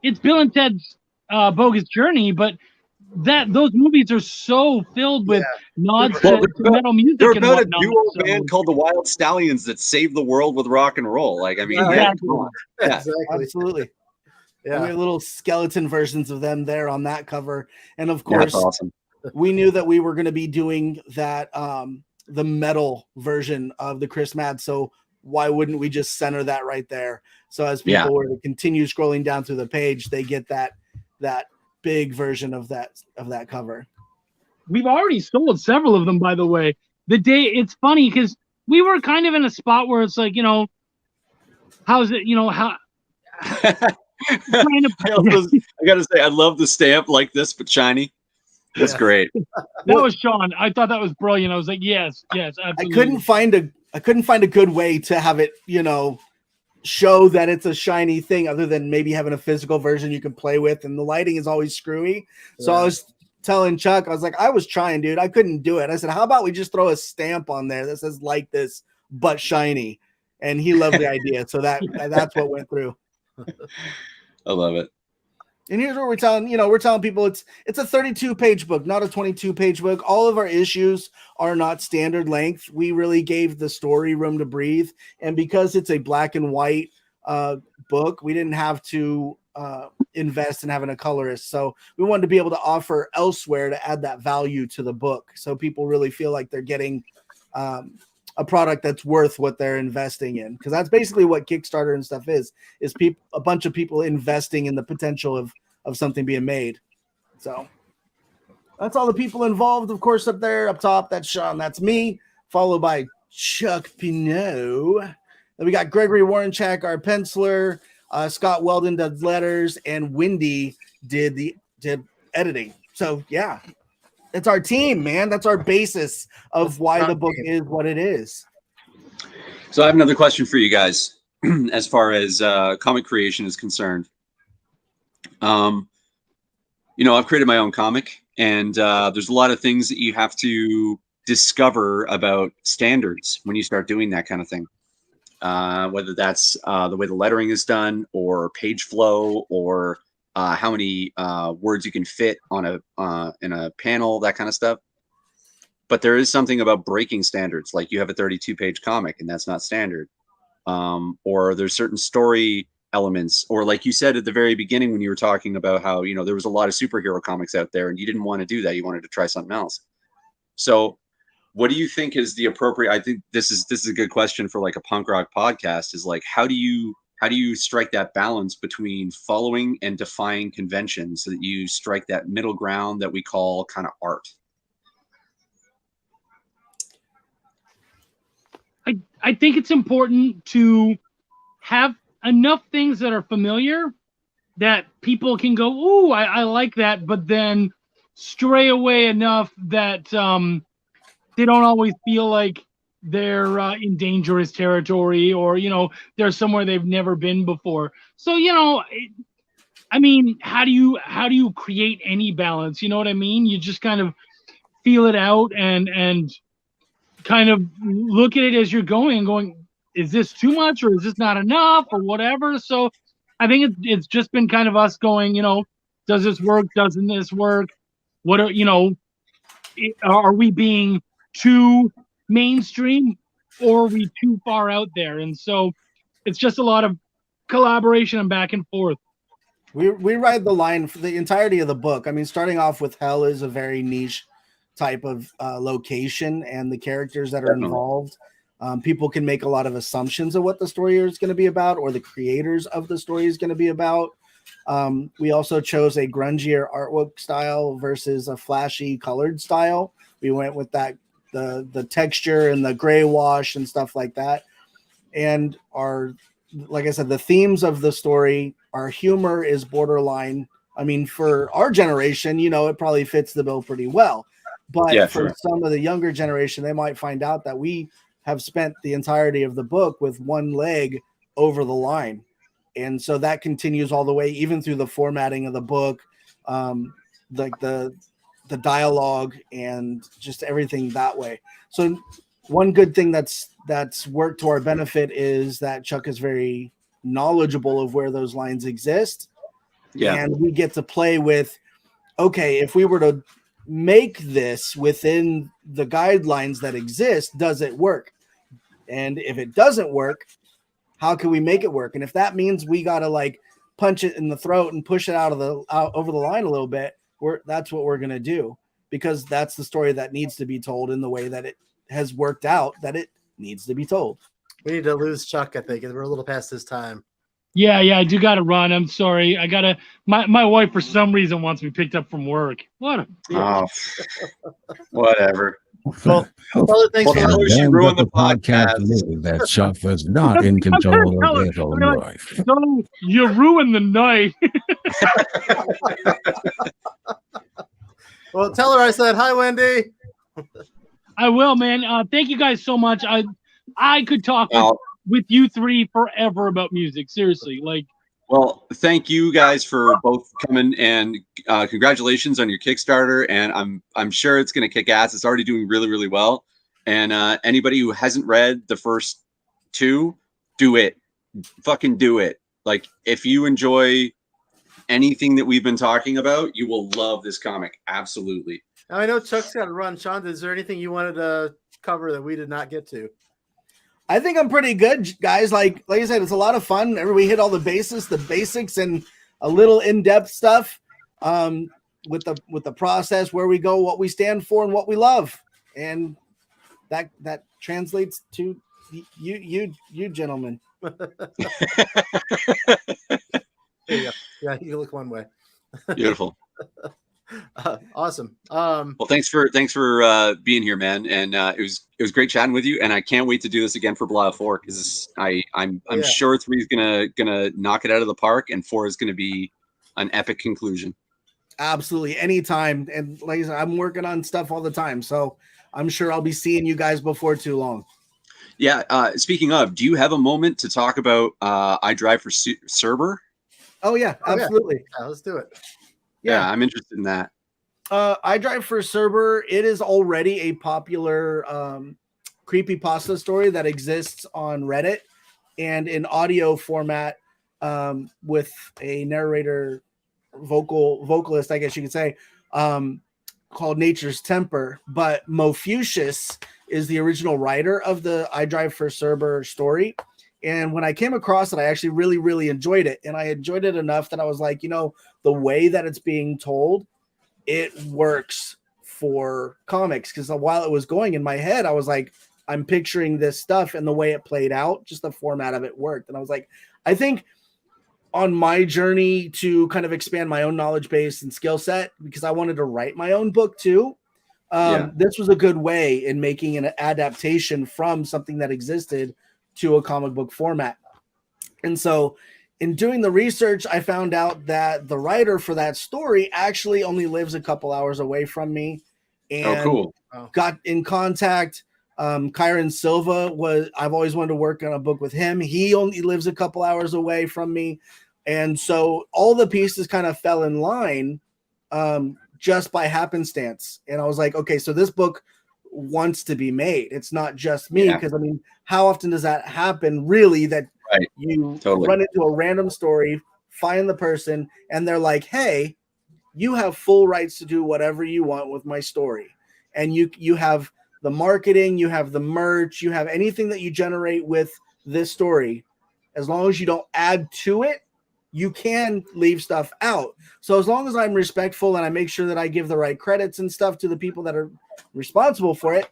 It's Bill and Ted's Bogus Journey, but those movies are so filled with nods to metal music. They're and about a whatnot, duo so- band called the Wild Stallions that saved the world with rock and roll. Like, I mean, Yeah, yeah, exactly. come on. Yeah. Exactly. Absolutely. And we Yeah. have little skeleton versions of them there on that cover. And of That's course, awesome. we knew that we were going to be doing that, the metal version of the Chris Mad. So why wouldn't we just center that right there? So as people Yeah. were to continue scrolling down through the page, they get that big version of that cover. We've already sold several of them, by the way. It's funny because we were kind of in a spot where it's like, how's it, how trying to, I gotta say, I love the stamp like this, but shiny. That's Yeah. great. that was Shaun. I thought that was brilliant. I was like, yes, absolutely. I couldn't find a good way to have it, show that it's a shiny thing other than maybe having a physical version you can play with, and the lighting is always screwy. So I Yeah. was telling Chuck, I was like, I was trying, dude. I couldn't do it. I said, how about we just throw a stamp on there that says like this, but shiny? And he loved the idea. So that's what went through. I love it. And here's what we're telling people it's a 32-page book, not a 22-page book. All of our issues are not standard length. We really gave the story room to breathe. And because it's a black and white book, we didn't have to invest in having a colorist. So we wanted to be able to offer elsewhere to add that value to the book. So people really feel like they're getting a product that's worth what they're investing in. Because that's basically what Kickstarter and stuff is a bunch of people investing in the potential of something being made. So that's all the people involved. Of course, up there, up top, that's Shaun. That's me, followed by Chuck Pineau. Then we got Gregory Warrenchak, our penciler. Scott Weldon does letters, and Wendy did editing. So yeah, it's our team, man. That's our basis of why the book is what it is. So I have another question for you guys as far as comic creation is concerned. I've created my own comic, and there's a lot of things that you have to discover about standards when you start doing that kind of thing. Whether that's the way the lettering is done, or page flow, or how many words you can fit on in a panel, that kind of stuff. But there is something about breaking standards, like you have a 32-page comic, and that's not standard. Or there's certain story elements, or like you said at the very beginning when you were talking about how there was a lot of superhero comics out there, and you didn't want to do that. You wanted to try something else. So what do you think is the appropriate? I think this is a good question for like a punk rock podcast. Is like, how do you strike that balance between following and defying conventions so that you strike that middle ground that we call kind of art? I think it's important to have enough things that are familiar that people can go, ooh, I like that, but then stray away enough that they don't always feel like they're in dangerous territory, or they're somewhere they've never been before. So how do you create any balance? You know what I mean? You just kind of feel it out and kind of look at it as you're going, is this too much, or is this not enough, or whatever? So I think it's just been kind of us going, does this work? Doesn't this work? What are we being too mainstream, or are we too far out there? And so it's just a lot of collaboration and back and forth. We ride the line for the entirety of the book. I mean, starting off with Hell is a very niche type of location, and the characters that are involved, people can make a lot of assumptions of what the story is going to be about, or the creators of the story is going to be about. We also chose a grungier artwork style versus a flashy colored style. We went with that the texture and the gray wash and stuff like that. And like I said, the themes of the story Our humor is borderline. I mean, for our generation, it probably fits the bill pretty well. But Yeah, for sure. some of the younger generation, they might find out that we have spent the entirety of the book with one leg over the line. And so that continues all the way, even through the formatting of the book, like the dialogue and just everything that way. So one good thing that's worked to our benefit is that Chuck is very knowledgeable of where those lines exist. Yeah. And we get to play with, okay, if we were to make this within the guidelines that exist, does it work? And if it doesn't work, how can we make it work? And if that means we got to like punch it in the throat and push it out over the line a little bit, that's what we're going to do, because that's the story that needs to be told in the way that it has worked out that it needs to be told. We need to lose Chuck, I think. We're a little past his time. Yeah, I do got to run. I'm sorry. I got to. My wife, for some reason, wants me picked up from work. What a bitch. Oh, whatever. Well, other things Well, for that was- she Then ruined the the podcast podcast. knew that Chuck was not in control of his own I'm life. So you ruined the night. Well, tell her I said hi, Wendy. I will, man. Thank you guys so much. I could talk Well, with you three forever about music. Seriously, like. well, thank you guys for both coming, and congratulations on your Kickstarter. And I'm sure it's going to kick ass. It's already doing really, really well. And anybody who hasn't read the first two, do it. Fucking do it. Like, if you enjoy anything that we've been talking about, you will love this comic. Absolutely. Now, I know Chuck's got to run. Shaun, is there anything you wanted to cover that we did not get to? I think I'm pretty good, guys. Like I said, it's a lot of fun. We hit all the basics, and a little in-depth stuff with the process, where we go, what we stand for, and what we love, and that translates to you gentlemen. There you go. Yeah, you look one way. Beautiful. Awesome. Well, thanks for being here, man. And it was great chatting with you. And I can't wait to do this again for Belial 4, because I'm sure 3 is gonna knock it out of the park, and 4 is gonna be an epic conclusion. Absolutely, anytime. And like I said, I'm working on stuff all the time, so I'm sure I'll be seeing you guys before too long. Yeah. Speaking of, do you have a moment to talk about I Drive for Cerber? Oh yeah, absolutely. Yeah, let's do it. Yeah, I'm interested in that. I Drive for Cerber. It is already a popular creepypasta story that exists on Reddit and in audio format with a narrator, vocalist, I guess you could say, called Nature's Temper. But Mofucius is the original writer of the I Drive for Cerber story. And when I came across it, I actually really, really enjoyed it. And I enjoyed it enough that I was like, the way that it's being told, it works for comics. Because while it was going in my head, I was like, I'm picturing this stuff, and the way it played out, just the format of it worked. And I was like, I think on my journey to kind of expand my own knowledge base and skill set, because I wanted to write my own book too, this was a good way in making an adaptation from something that existed to a comic book format. And so in doing the research, I found out that the writer for that story actually only lives a couple hours away from me, and cool. Got in contact. Kyron Silva I've always wanted to work on a book with him. He only lives a couple hours away from me. And so all the pieces kind of fell in line just by happenstance. And I was like, okay, so this book wants to be made. It's not just me, because I mean, how often does that happen really, that you run into a random story, find the person, and they're like, hey, you have full rights to do whatever you want with my story. And you have the marketing, you have the merch, you have anything that you generate with this story. As long as you don't add to it, you can leave stuff out. So as long as I'm respectful and I make sure that I give the right credits and stuff to the people that are responsible for it,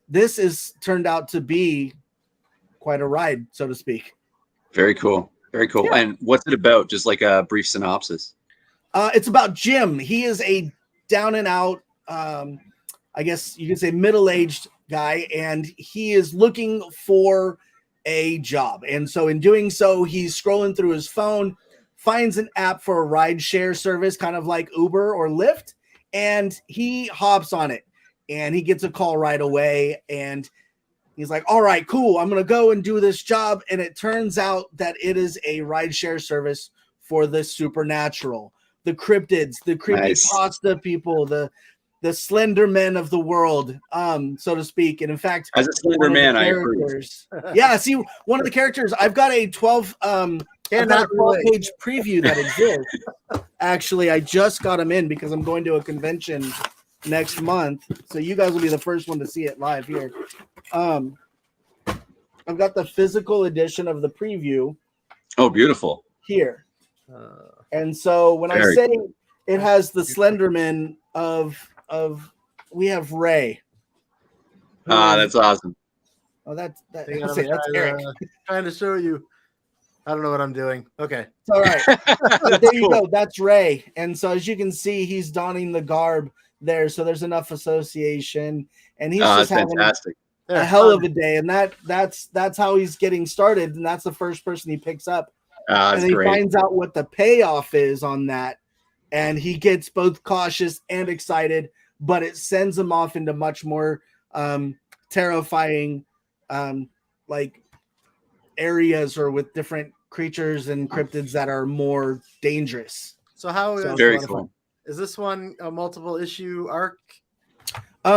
this is turned out to be quite a ride, so to speak. Very cool. Very cool. Yeah. And what's it about? Just like a brief synopsis. It's about Jim. He is a down and out, I guess you could say middle-aged guy, and he is looking for a job. And so in doing so, he's scrolling through his phone finds an app for a ride share service, kind of like Uber or Lyft, and he hops on it, and he gets a call right away, and he's like, all right, cool, I'm going to go and do this job. And it turns out that it is a rideshare service for the supernatural, the cryptids, the creepypasta people, the Slender Men of the world, so to speak. And in fact, as a Slender Man, I agree. Yeah, see, one of the characters, I've got a 12-page preview that exists. Actually, I just got them in because I'm going to a convention next month, so you guys will be the first one to see it live here. I've got the physical edition of the preview. Oh, beautiful. Here. And so when I say it has the Slenderman of we have Ray. That's awesome. Oh, that's Eric. Trying to show you. I don't know what I'm doing. Okay. It's all right. There you go. That's Ray. And so as you can see, he's donning the garb there. So there's enough association. And he's just having fantastic. A hell of a day. And that's how he's getting started. And that's the first person he picks up. And he finds out what the payoff is on that. And he gets both cautious and excited, but it sends him off into much more terrifying like areas, or with different creatures and cryptids that are more dangerous. So how is very cool. Is this one a multiple issue arc?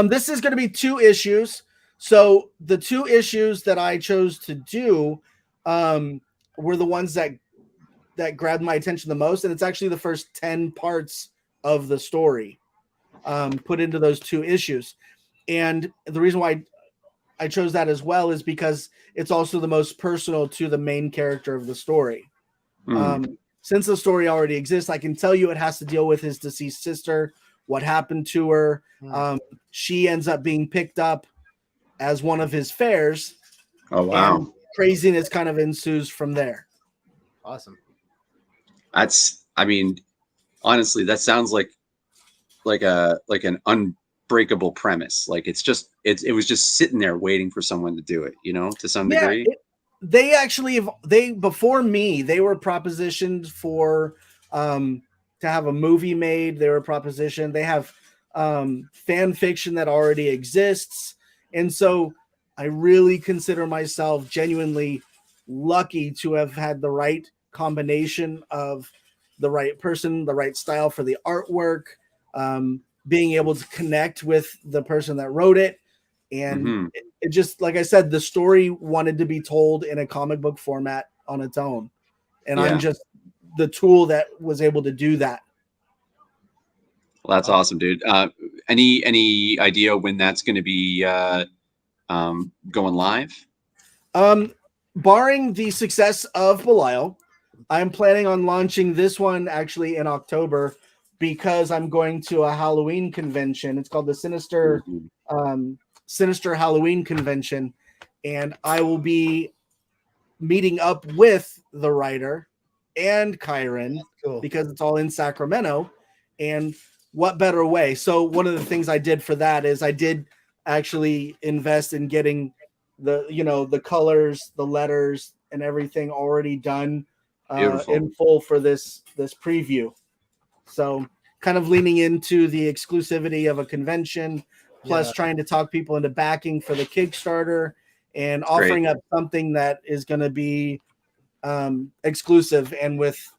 This is going to be 2 issues. So the 2 issues that I chose to do were the ones that grabbed my attention the most, and it's actually the first 10 parts of the story put into those 2 issues. And the reason why I chose that as well is because it's also the most personal to the main character of the story. Since the story already exists, I can tell you it has to deal with his deceased sister, what happened to her. She ends up being picked up as one of his fares. Oh, wow. And craziness kind of ensues from there. Awesome. Honestly, that sounds like an unbreakable premise. Like it was just sitting there waiting for someone to do it, to some degree. Before me, they were propositioned for to have a movie made. They were propositioned. They have fan fiction that already exists. And so I really consider myself genuinely lucky to have had the right combination of the right person, the right style for the artwork, being able to connect with the person that wrote it. And it just, like I said, the story wanted to be told in a comic book format on its own. And I'm just the tool that was able to do that. Well, that's awesome, dude. Any idea when that's going to be going live? Barring the success of Belial, I'm planning on launching this one actually in October, because I'm going to a Halloween convention. It's called the Sinister Halloween Convention, and I will be meeting up with the writer and Kyron because it's all in Sacramento. And what better way? So one of the things I did for that is I did actually invest in getting the colors, the letters, and everything already done in full for this preview. So kind of leaning into the exclusivity of a convention, plus trying to talk people into backing for the Kickstarter and offering up something that is going to be exclusive. And with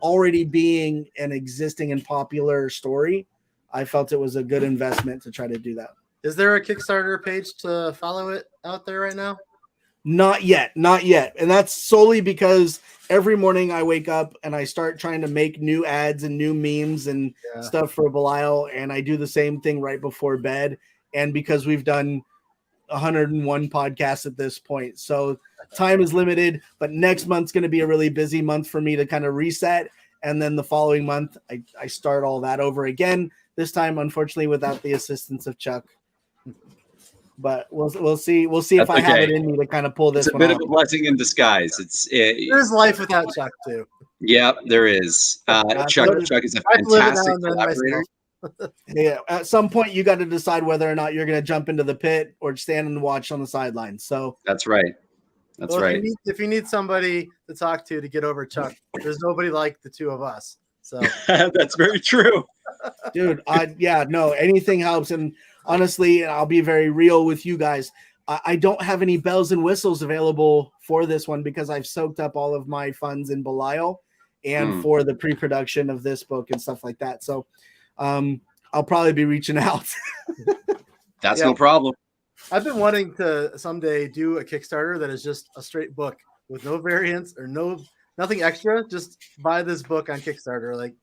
already being an existing and popular story, I felt it was a good investment to try to do that. Is there a Kickstarter page to follow it out there right now? Not yet. And that's solely because every morning I wake up and I start trying to make new ads and new memes and stuff for Belial. And I do the same thing right before bed. And because we've done 101 podcasts at this point, so time is limited, but next month's going to be a really busy month for me to kind of reset. And then the following month, I start all that over again. This time, unfortunately, without the assistance of Chuck. But we'll see. We'll see if I have it in me to kind of pull this. It's a bit of a blessing in disguise. There's life without Chuck too. Yeah, there is. Chuck is a fantastic collaborator. Yeah, at some point you got to decide whether or not you're going to jump into the pit or stand and watch on the sidelines. So that's right. That's Well, right. if you need somebody to talk to get over Chuck, there's nobody like the two of us. So That's very true. Dude, no, anything helps. And honestly, and I'll be very real with you guys. I don't have any bells and whistles available for this one because I've soaked up all of my funds in Belial and for the pre-production of this book and stuff like that. So I'll probably be reaching out. That's no problem. I've been wanting to someday do a Kickstarter that is just a straight book with no variants or nothing extra. Just buy this book on Kickstarter. Like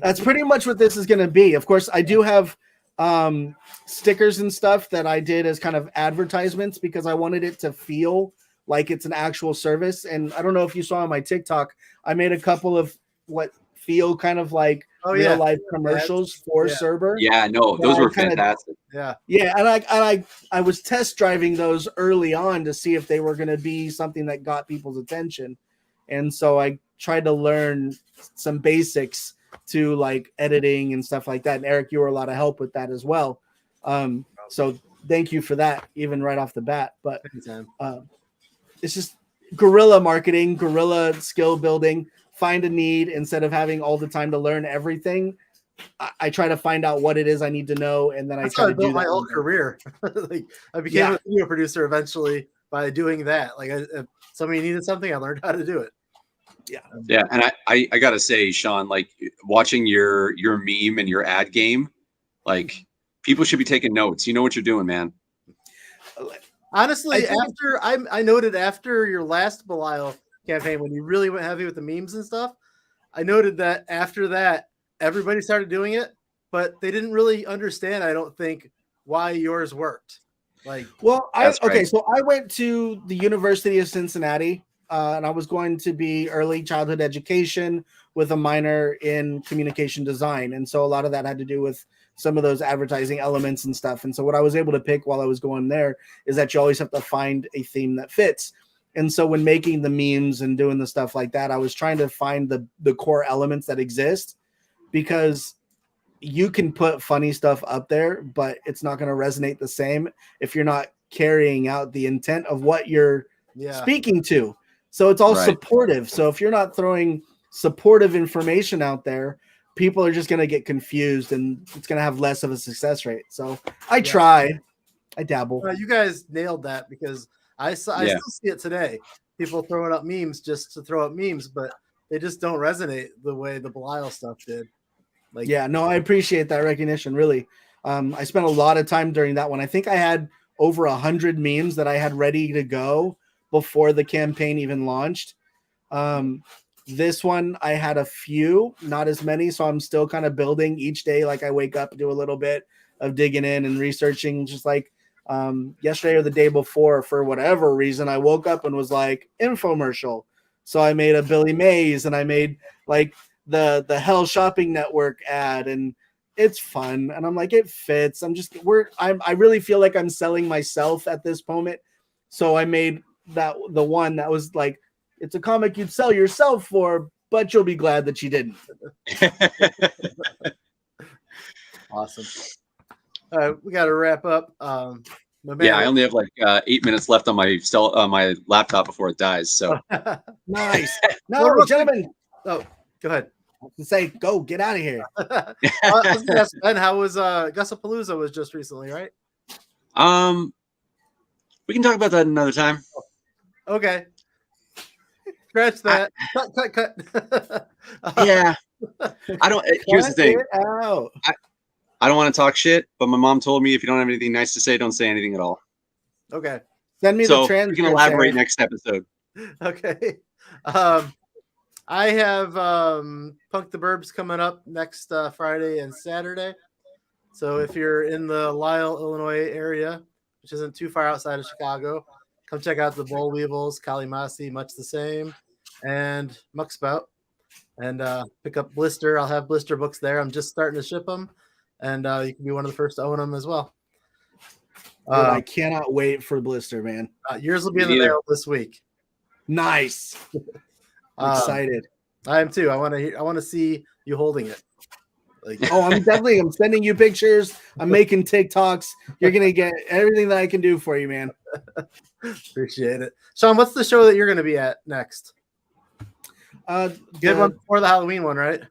that's pretty much what this is going to be. Of course, I do have stickers and stuff that I did as kind of advertisements because I wanted it to feel like it's an actual service. And I don't know if you saw on my TikTok, I made a couple of what feel kind of like real life commercials for Cerber. Yeah, no, those were fantastic. Yeah. And I was test driving those early on to see if they were going to be something that got people's attention. And so I tried to learn some basics to like editing and stuff like that. And Eric, you were a lot of help with that as well. So thank you for that, even right off the bat. But it's just guerrilla marketing, guerrilla skill building, find a need instead of having all the time to learn everything. I try to find out what it is I need to know. And then That's I try to built do my that whole career. Like I became a video producer eventually by doing that. Like if somebody needed something, I learned how to do it. Yeah. And I gotta say, Shaun, like watching your meme and your ad game, like people should be taking notes. You know what you're doing, man. Honestly, I noted after your last Belial campaign, when you really went heavy with the memes and stuff, I noted that after that, everybody started doing it, but they didn't really understand, I don't think, why yours worked. Like, well, so I went to the University of Cincinnati. And I was going to be early childhood education with a minor in communication design. And so a lot of that had to do with some of those advertising elements and stuff. And so what I was able to pick while I was going there is that you always have to find a theme that fits. And so when making the memes and doing the stuff like that, I was trying to find the core elements that exist, because you can put funny stuff up there, but it's not going to resonate the same if you're not carrying out the intent of what you're speaking to. So it's all supportive. So if you're not throwing supportive information out there, people are just going to get confused and it's going to have less of a success rate. So I try, I dabble. You guys nailed that, because I still see it today. People throwing up memes just to throw up memes, but they just don't resonate the way the Belial stuff did. Like, I appreciate that recognition. Really. I spent a lot of time during that one. I think I had over 100 memes that I had ready to go before the campaign even launched. This one, I had a few, not as many. So I'm still kind of building each day. Like I wake up and do a little bit of digging in and researching, just like yesterday or the day before, for whatever reason, I woke up and was like, infomercial. So I made a Billy Mays and I made like the Hell Shopping Network ad, and it's fun. And I'm like, it fits. I really feel like I'm selling myself at this moment. So I made the one that was like, it's a comic you'd sell yourself for, but you'll be glad that you didn't. Awesome. All right, we got to wrap up. I only have like 8 minutes left on my laptop before it dies. So nice. No, gentlemen. Oh, go ahead. Say, go get out of here. I was gonna ask Ben, how was Gussapalooza was just recently, right? We can talk about that another time. Okay. Scratch that. Cut. Yeah. I don't. Here's the thing. I don't want to talk shit, but my mom told me if you don't have anything nice to say, don't say anything at all. Okay. Send me the transcript. We can elaborate next episode. Okay. I have Punk the Burbs coming up next Friday and Saturday. So if you're in the Lisle, Illinois area, which isn't too far outside of Chicago, come check out the Boll Weevils, Kalimasi, Much the Same, and Muckspout. And pick up Blister. I'll have Blister books there. I'm just starting to ship them. And you can be one of the first to own them as well. Dude, I cannot wait for Blister, man. Yours will be in the mail this week. Nice. I'm excited. I am too. I want to see you holding it. Like, I'm sending you pictures. I'm making TikToks. You're gonna get everything that I can do for you, man. appreciate it. Shaun, what's the show that you're going to be at next? You had one before the Halloween one, right?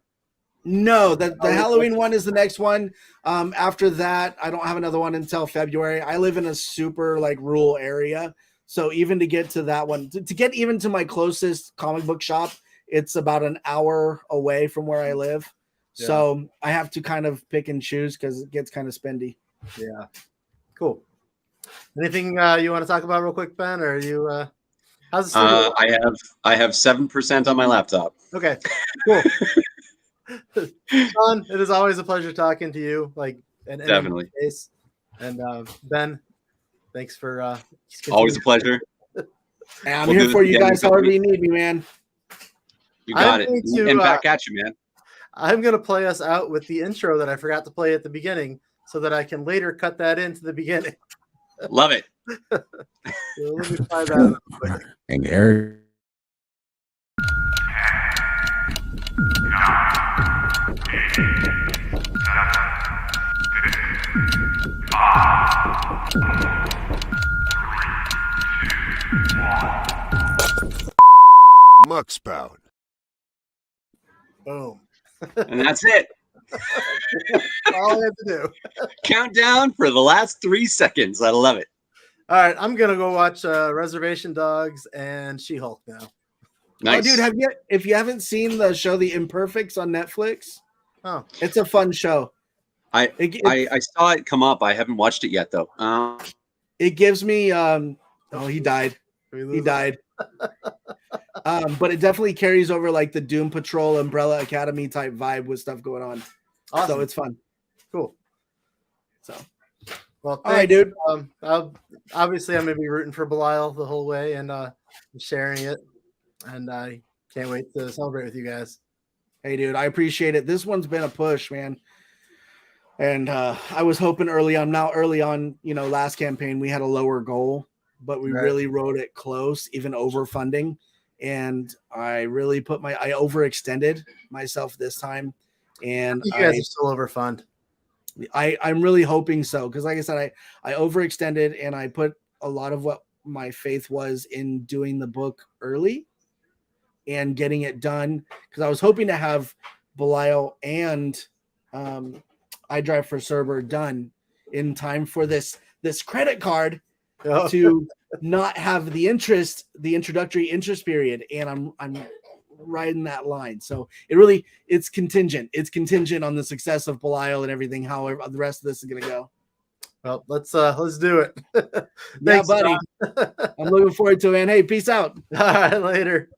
No, the Halloween one is the next one. After that, I don't have another one until February. I live in a super like rural area, so even to get to that one, to get even to my closest comic book shop, it's about an hour away from where I live. Yeah. So I have to kind of pick and choose because it gets kind of spendy. Yeah. Cool. Anything you want to talk about real quick, Ben? Or are you how's the studio? I have 7% on my laptop. Okay. Cool. Shaun, it is always a pleasure talking to you. Like Definitely. And Ben, thanks for Always a pleasure. And I'm We'll here do for this you again guys in a couple however you need me, man. You got I'm it. going to, And back at you, man. I'm gonna play us out with the intro that I forgot to play at the beginning so that I can later cut that into the beginning. Love it. So let me try that real quick. And Eric. Muckspout. Boom. And that's it. All I had to do. Countdown for the last 3 seconds. I love it. All right, I'm gonna go watch Reservation Dogs and She-Hulk now. Nice. Oh, dude, if you haven't seen the show The Imperfects on Netflix, Oh, it's a fun show. I saw it come up. I haven't watched it yet though. It gives me he died. did we He lose died. But it definitely carries over like the Doom Patrol, Umbrella Academy type vibe with stuff going on. Awesome. So it's fun. Cool. So Well, all right, thanks. dude. Obviously, I'm gonna be rooting for Belial the whole way and sharing it, and I can't wait to celebrate with you guys. Hey, dude, I appreciate it. This one's been a push, man. And I was hoping early on, last campaign we had a lower goal, but we Right. really rode it close, even over funding. And I really I overextended myself this time. And You guys are still overfund. I'm really hoping so. Cause like I said, I overextended and I put a lot of what my faith was in doing the book early and getting it done. Cause I was hoping to have Belial and I Drive for Cerber done in time for this credit card Oh. to not have the introductory interest period. And I'm riding that line. So it's contingent. It's contingent on the success of Belial and everything, however the rest of this is going to go. Well, let's do it. Yeah, Thanks, buddy. Shaun. I'm looking forward to it, man. Hey, peace out. All right, later.